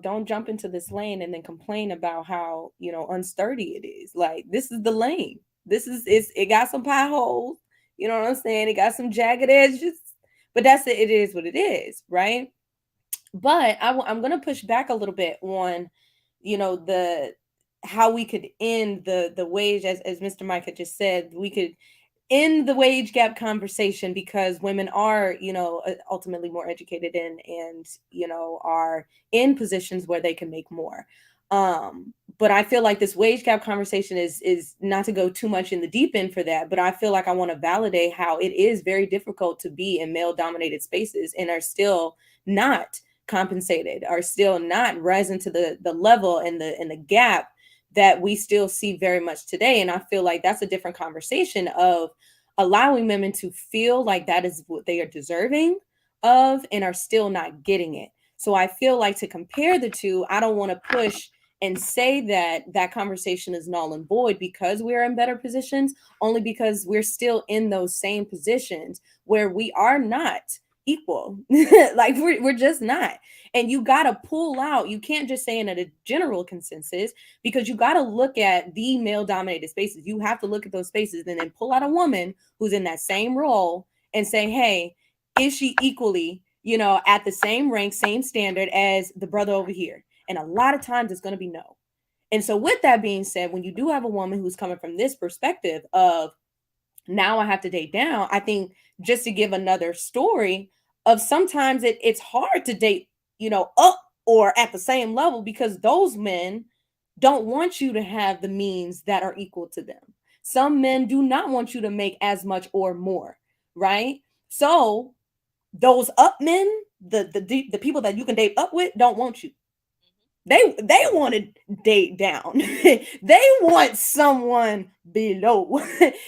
don't jump into this lane and then complain about how, unsturdy it is. Like, this is the lane. It got some potholes. You know what I'm saying? It got some jagged edges, but that's it. It is what it is, right? But I'm gonna push back a little bit on, the how we could end the wage, as Mr. Mike had just said, we could end the wage gap conversation because women are, ultimately more educated and are in positions where they can make more. But I feel like this wage gap conversation is not to go too much in the deep end for that, but I feel like I want to validate how it is very difficult to be in male dominated spaces and are still not compensated, are still not rising to the level and the gap that we still see very much today. And I feel like that's a different conversation of allowing women to feel like that is what they are deserving of and are still not getting it. So I feel like to compare the two, I don't want to push and say that that conversation is null and void because we're in better positions, only because we're still in those same positions where we are not equal. Like we're just not. And you got to pull out, you can't just say in a general consensus, because you got to look at the male dominated spaces. You have to look at those spaces and then pull out a woman who's in that same role and say, hey, is she equally, at the same rank, same standard as the brother over here? And a lot of times it's going to be no. And so with that being said, when you do have a woman who's coming from this perspective of, now I have to date down, I think, just to give another story of, sometimes it's hard to date, up or at the same level, because those men don't want you to have the means that are equal to them. Some men do not want you to make as much or more, right? So those up men, the people that you can date up with, don't want you. They want to date down. They want someone below.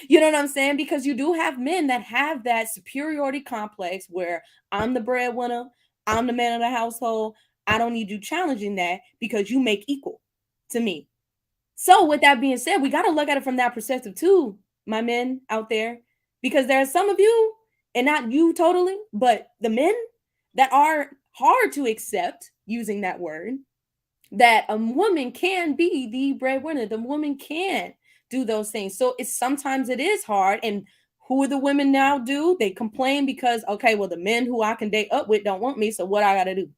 You know what I'm saying? Because you do have men that have that superiority complex where I'm the breadwinner, I'm the man of the household. I don't need you challenging that because you make equal to me. So with that being said, we got to look at it from that perspective too, my men out there, because there are some of you, and not you totally, but the men that are hard to accept, using that word, that a woman can be the breadwinner. The woman can do those things. So it's sometimes it is hard. And who are the women now do? They complain because, okay, well, the men who I can date up with don't want me. So what I gotta do?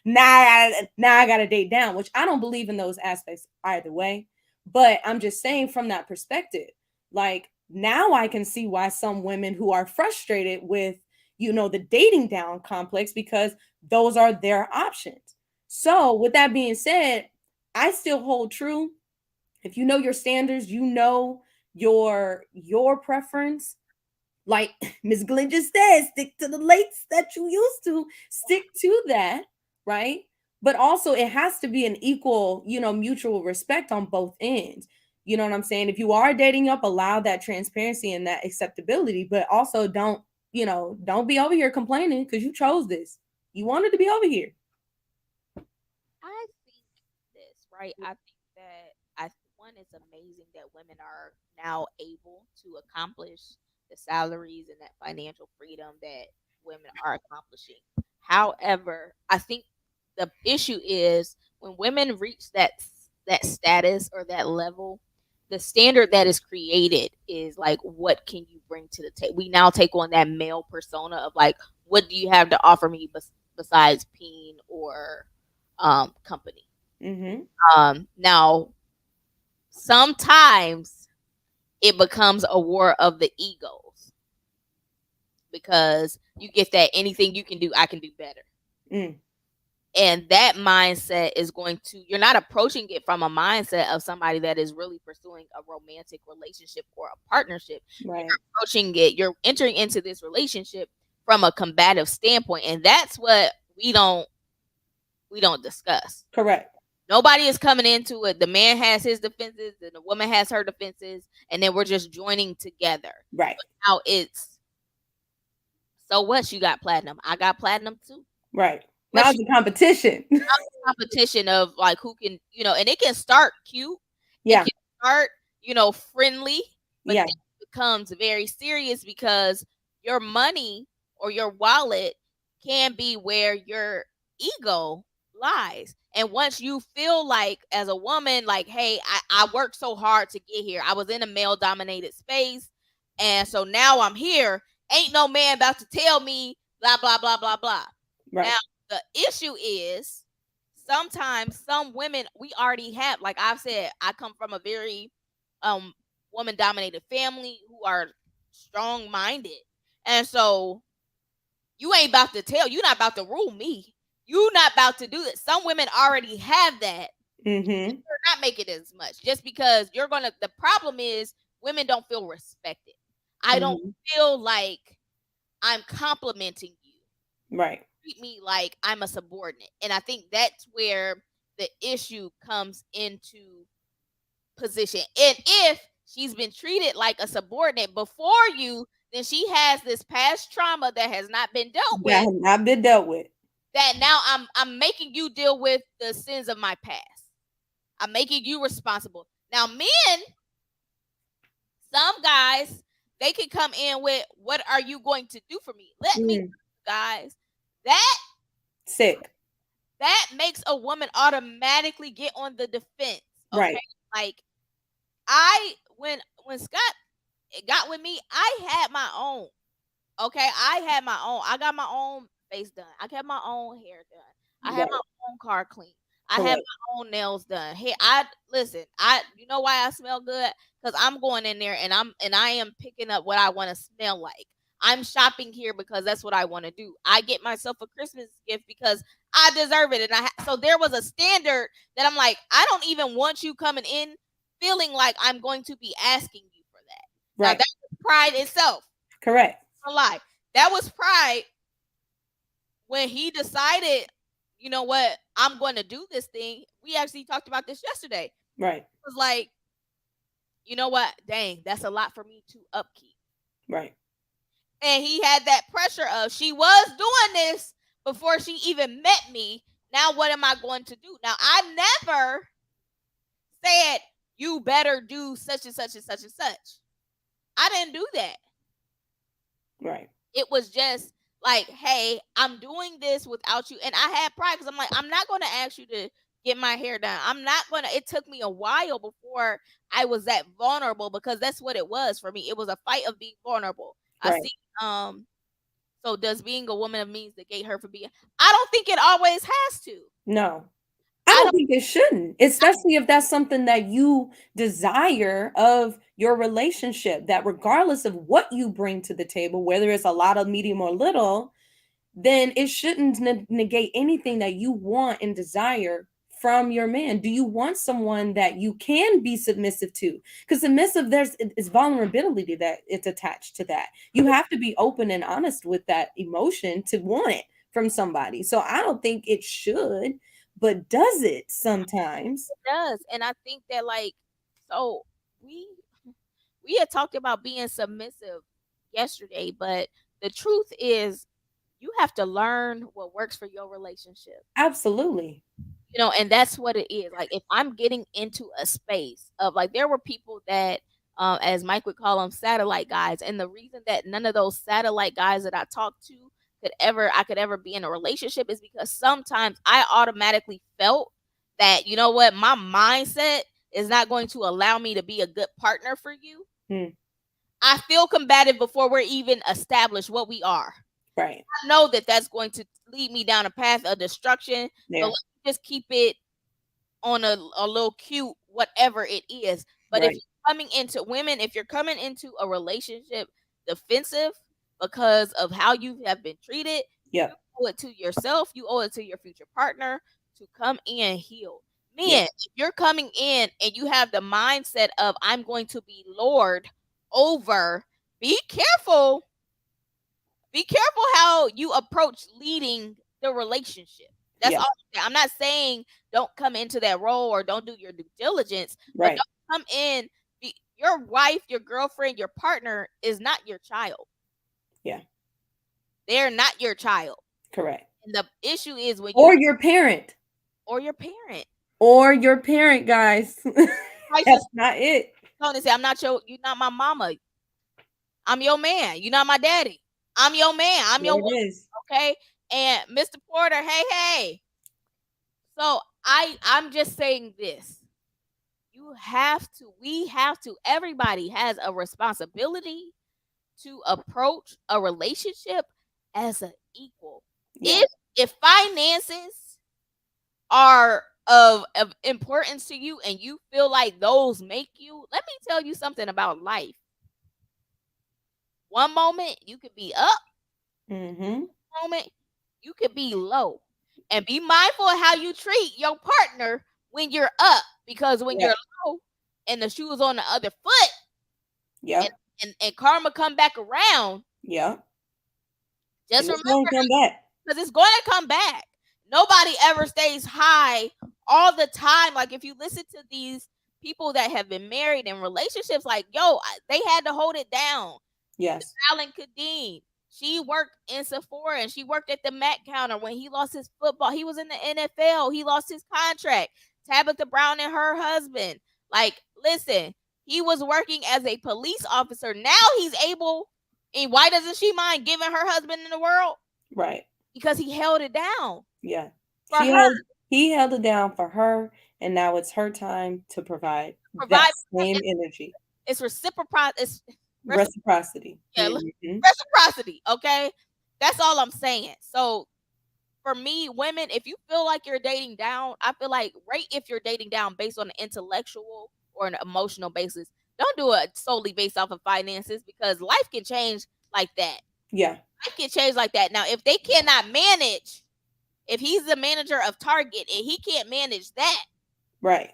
now I gotta date down, which I don't believe in those aspects either way. But I'm just saying from that perspective, like, now I can see why some women who are frustrated with, the dating down complex, because those are their options. So, with that being said, I still hold true. If you know your standards, you know your preference. Like Miss Glenn just said, stick to the lakes that you used to. Stick to that, right? But also, it has to be an equal, mutual respect on both ends. You know what I'm saying? If you are dating up, allow that transparency and that acceptability, but also don't be over here complaining because you chose this. You wanted to be over here. I think this, right? I think that one, it's amazing that women are now able to accomplish the salaries and that financial freedom that women are accomplishing. However, I think the issue is when women reach that status or that level, the standard that is created is like, what can you bring to the table? We now take on that male persona of like, what do you have to offer me besides peen or company? Now, sometimes it becomes a war of the egos because you get that anything you can do, I can do better. And that mindset is you're not approaching it from a mindset of somebody that is really pursuing a romantic relationship or a partnership. Right. You're entering into this relationship from a combative standpoint, and that's what we don't discuss. Correct. Nobody is coming into it. The man has his defenses and the woman has her defenses, and then we're just joining together. Right. But now it's, so what? You got platinum. I got platinum too. Right. Now it's a competition. Now it's a competition of like who can, and it can start cute. Yeah. It can start, friendly, but then it becomes very serious because your money or your wallet can be where your ego lies. And once you feel like as a woman, like, hey, I worked so hard to get here. I was in a male dominated space. And so now I'm here. Ain't no man about to tell me blah, blah, blah, blah, blah. Right. Now, the issue is sometimes some women, we already have, like I've said, I come from a very woman dominated family who are strong minded. And so you ain't about to you're not about to rule me. You're not about to do that. Some women already have that. Mm-hmm. You're not making it as much just because the problem is women don't feel respected. I don't feel like I'm complimenting you. Right. Treat me like I'm a subordinate. And I think that's where the issue comes into position. And if she's been treated like a subordinate before you, then she has this past trauma that has not been dealt with. That has not been dealt with. That now I'm making you deal with the sins of my past. I'm making you responsible. Now, men, some guys, they can come in with, what are you going to do for me? Let me, guys. That sick. That makes a woman automatically get on the defense. Okay? Right. Like when Scott got with me, I had my own. Okay, I had my own. I got my own face done. I got my own hair done. I had my own car cleaned. I had my own nails done. Hey, you know why I smell good? Because I'm going in there and I am picking up what I want to smell like. I'm shopping here because that's what I want to do. I get myself a Christmas gift because I deserve it. And so there was a standard that I'm like, I don't even want you coming in feeling like I'm going to be asking you for that. Right. Now, that's pride itself. Correct. A lie. That was pride when he decided, you know what, I'm going to do this thing. We actually talked about this yesterday. Right. It was like, you know what, dang, that's a lot for me to upkeep. Right. And he had that pressure of, she was doing this before she even met me. Now what am I going to do? Now, I never said, you better do such and such and such and such. I didn't do that. Right. It was just like, hey, I'm doing this without you. And I had pride because I'm like, I'm not going to ask you to get my hair done. I'm not going to. It took me a while before I was that vulnerable because that's what it was for me. It was a fight of being vulnerable. Right. I see. So does being a woman of means negate her for being? I don't think it always has to. No. I don't think it shouldn't, especially if that's something that you desire of your relationship, that regardless of what you bring to the table, whether it's a lot of medium or little, then it shouldn't negate anything that you want and desire from your man. Do you want someone that you can be submissive to? Because submissive, is vulnerability that it's attached to that. You have to be open and honest with that emotion to want it from somebody. So I don't think it should. But does it sometimes? It does. And I think that, like, so we had talked about being submissive yesterday, but the truth is you have to learn what works for your relationship. Absolutely. And that's what it is. Like, if I'm getting into a space of, like, there were people that, as Mike would call them, satellite guys. And the reason that none of those satellite guys that I talked to I could ever be in a relationship is because sometimes I automatically felt that, you know what, my mindset is not going to allow me to be a good partner for you. I feel combative before we're even established what we are. Right. I know that that's going to lead me down a path of destruction. Yeah. So let's just keep it on a little cute, whatever it is. But if you're coming into women, if you're coming into a relationship defensive, because of how you have been treated, you owe it to yourself, you owe it to your future partner to come in healed. Men, if you're coming in and you have the mindset of, I'm going to be lord over, be careful be careful how you approach leading the relationship. That's Yeah. all. I'm not saying don't come into that role or don't do your due diligence, but Right. don't come in. Your wife, your girlfriend, your partner is not your child. Yeah. They're not your child. Correct. And the issue is when Or your parent. or your parent. Or your parent, guys. That's not it. Tony say, you're not my mama. I'm your man. You're not my daddy. I'm your man. I'm There your it woman. is. Okay. And Mr. Porter, hey. So I'm just saying this. We have to, everybody has a responsibility to approach a relationship as an equal. Yeah. If finances are of importance to you and you feel like those make you, let me tell you something about life. One moment you could be up, moment you could be low. And be mindful of how you treat your partner when you're up, because when you're low and the shoe is on the other foot, and karma come back around, just remember, because it's going to come back. Nobody ever stays high all the time. Like if you listen to these people that have been married in relationships, like they had to hold it down. Yes. Alan Kadeen, she worked in Sephora and she worked at the Mac counter when he lost his football. He was in the NFL. He lost his contract. Tabitha Brown and her husband. Like, listen, he was working as a police officer. Now he's able. And why doesn't she mind giving her husband in the world? Right. Because he held it down. Yeah. For her. He held it down for her, and now it's her time to provide that same energy. It's reciprocity. Reciprocity. Yeah, reciprocity. Okay, that's all I'm saying. So, for me, women, if you feel like you're dating down, I feel like if you're dating down based on an intellectual or an emotional basis, don't do it solely based off of finances, because life can change like that. Yeah, life can change like that. Now, if they cannot manage, if he's the manager of Target and he can't manage that, right,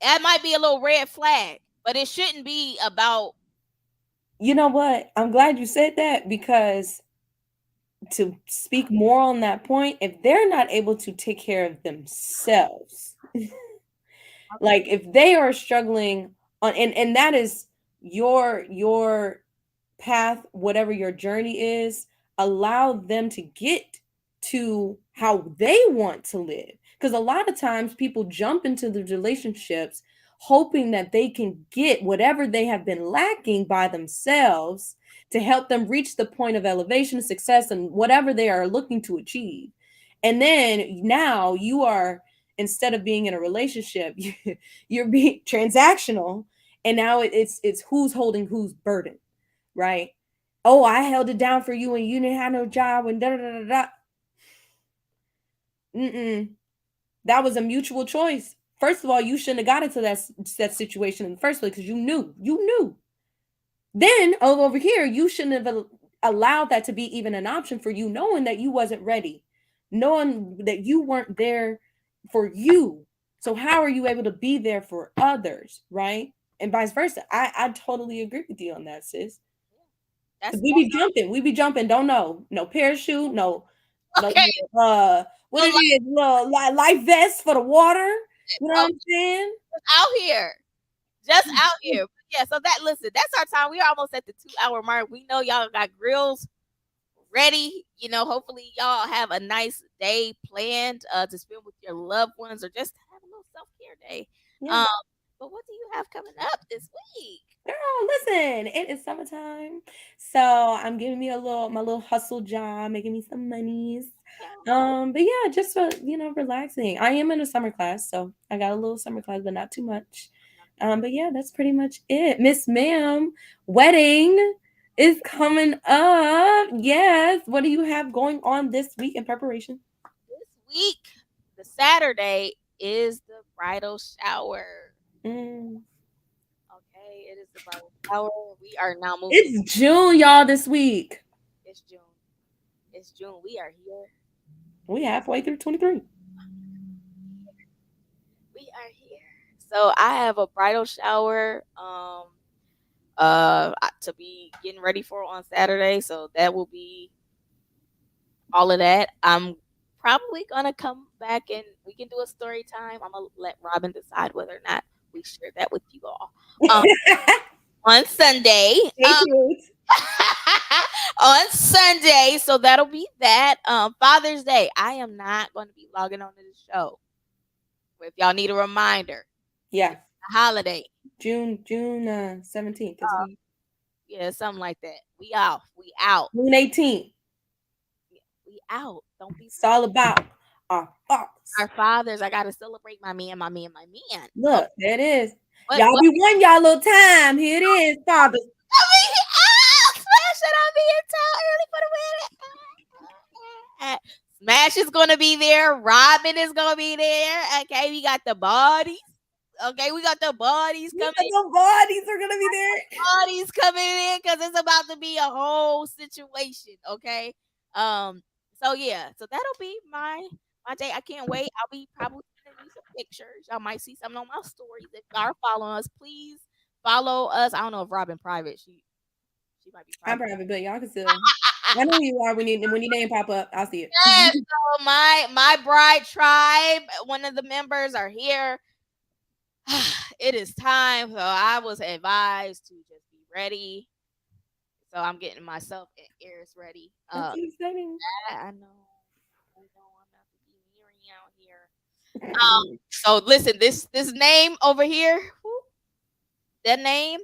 that might be a little red flag. But it shouldn't be about. You know what? I'm glad you said that, because to speak more on that point, if they're not able to take care of themselves, like if they are struggling on, and that is your path, whatever your journey is, allow them to get to how they want to live. Because a lot of times people jump into the relationships hoping that they can get whatever they have been lacking by themselves to help them reach the point of elevation, success, and whatever they are looking to achieve. And then now you are, instead of being in a relationship, you're being transactional, and now it's who's holding whose burden, right? Oh, I held it down for you and you didn't have no job and da da da da. That was a mutual choice. First of all, you shouldn't have got into that situation in the first place, because you knew. Then over here, you shouldn't have allowed that to be even an option for you, knowing that you wasn't ready, knowing that you weren't there for you. So how are you able to be there for others, right? And vice versa. I totally agree with you on that, sis. We be jumping, don't know. No parachute, no, what it is, little life vest for the water. You know what I'm saying? Just out here. Yeah, so that's our time. We're almost at the 2-hour mark. We know y'all got grills ready. Hopefully y'all have a nice day planned to spend with your loved ones, or just have a little self-care day. Yeah. But what do you have coming up this week? Girl, listen, it is summertime, so I'm giving me my little hustle job, making me some monies. But yeah, just for relaxing. I am in a summer class, so I got a little summer class, but not too much. But yeah, that's pretty much it. Miss Ma'am, wedding is coming up. Yes, what do you have going on this week in preparation? This week, the Saturday is the bridal shower. It is the bridal shower. We are now moving. It's June, y'all, this week. It's June. We are here. We halfway through 23. We are here. So I have a bridal shower. to be getting ready for on Saturday. So that will be all of that. I'm probably gonna come back and we can do a story time. I'm gonna let Robin decide whether or not we share that with you all on Sunday. Stay tuned. On Sunday, so that'll be that. Father's Day. I am not going to be logging on to the show. If y'all need a reminder, Yeah, a holiday. June 17th. Yeah, something like that. We out. We out. June 18th. We out. Don't be. It's all about our fathers. Our fathers. I gotta celebrate my man. Look, there it is. What- Y'all what- be wanting y'all little time. Here it is, fathers. Smash it on being too early for the wedding. Smash is gonna be there. Robin is gonna be there. Okay, we got the bodies. Okay, we got the bodies coming. The bodies are gonna be there. Bodies coming in because it's about to be a whole situation. Okay. So yeah, so that'll be my day. I can't wait. I'll be probably sending you some pictures. Y'all might see something on my stories. If y'all are following us, please follow us. I don't know if Robin private. She might be private. I'm private, but y'all can still. I know who you are when your name pop up. I'll see it. Yes, so my bride tribe, one of the members are here. It is time. So I was advised to just be ready. So I'm getting myself and Eris ready. That's exciting. I know. I'm about to be married out here. So listen, this name over here, that name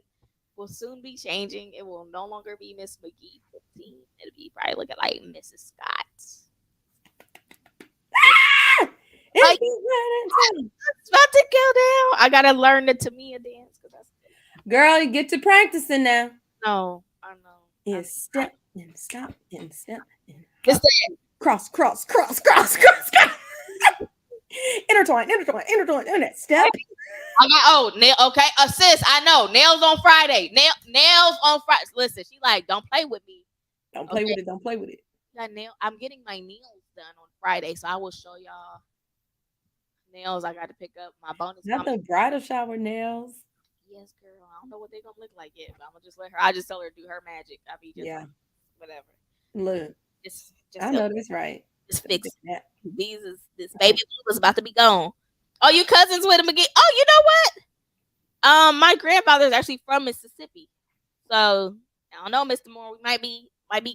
will soon be changing. It will no longer be Miss McGee 15. It'll be probably looking like Mrs. Scott. It's about to go down. I gotta learn the Tamia dance. Girl, you get to practicing now. No, I know. It's step and stop and step and cross. Intertwine, and that step. I got nail. Okay, sis. I know nails on Friday. Nails on Friday. Listen, she like, don't play with me. Don't play with it. Don't play with it. I'm getting my nails done on Friday, so I will show y'all nails. I got to pick up my bonus. Not the bridal shower nails. Yes, girl. I don't know what they're gonna look like yet, but I'm gonna just let her. I just tell her to do her magic. I'll be just like, whatever. Look, just I know that's right. Just fix that. This baby was about to be gone. Oh, you cousins with him again? Oh, you know what? My grandfather is actually from Mississippi, so I don't know, Mr. Moore. We might be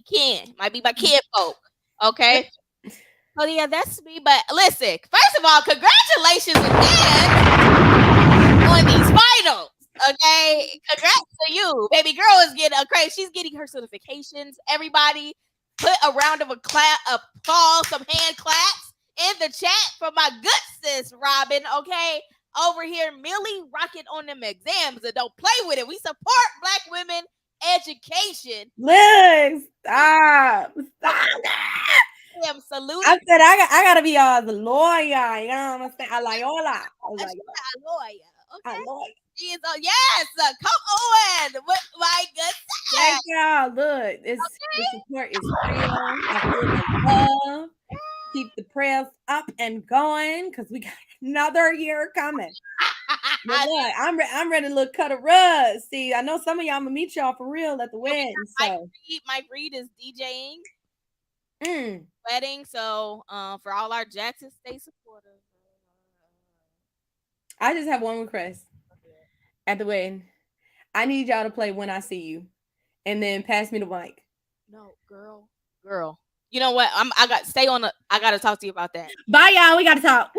kin, might be my kinfolk. Okay. So yeah, that's me. But listen, first of all, congratulations again on these finals. Okay, congrats to you, baby girl is getting a crazy. She's getting her certifications. Everybody, put a round of applause, some hand claps in the chat for my good sis Robin. Okay, over here, Millie rocking on them exams and don't play with it. We support Black women education. Look, stop. I'm saluting. I said I gotta be the lawyer. You know what I'm saying? I like all that. I was like, lawyer. Okay. Lawyer. Yes, come on. My good. Thank y'all. Look, the support is real. I feel the love. Keep the prayers up and going because we got another year coming. But look, I'm ready to look cut a rug. See, I know some of y'all I'm gonna meet y'all for real at the wedding. So Mike Reed is DJing wedding. So for all our Jacksons, stay supportive. I just have one request at the wedding. I need y'all to play When I See You, and then pass me the mic. No, girl. You know what? I got to talk to you about that. Bye, y'all. We gotta talk.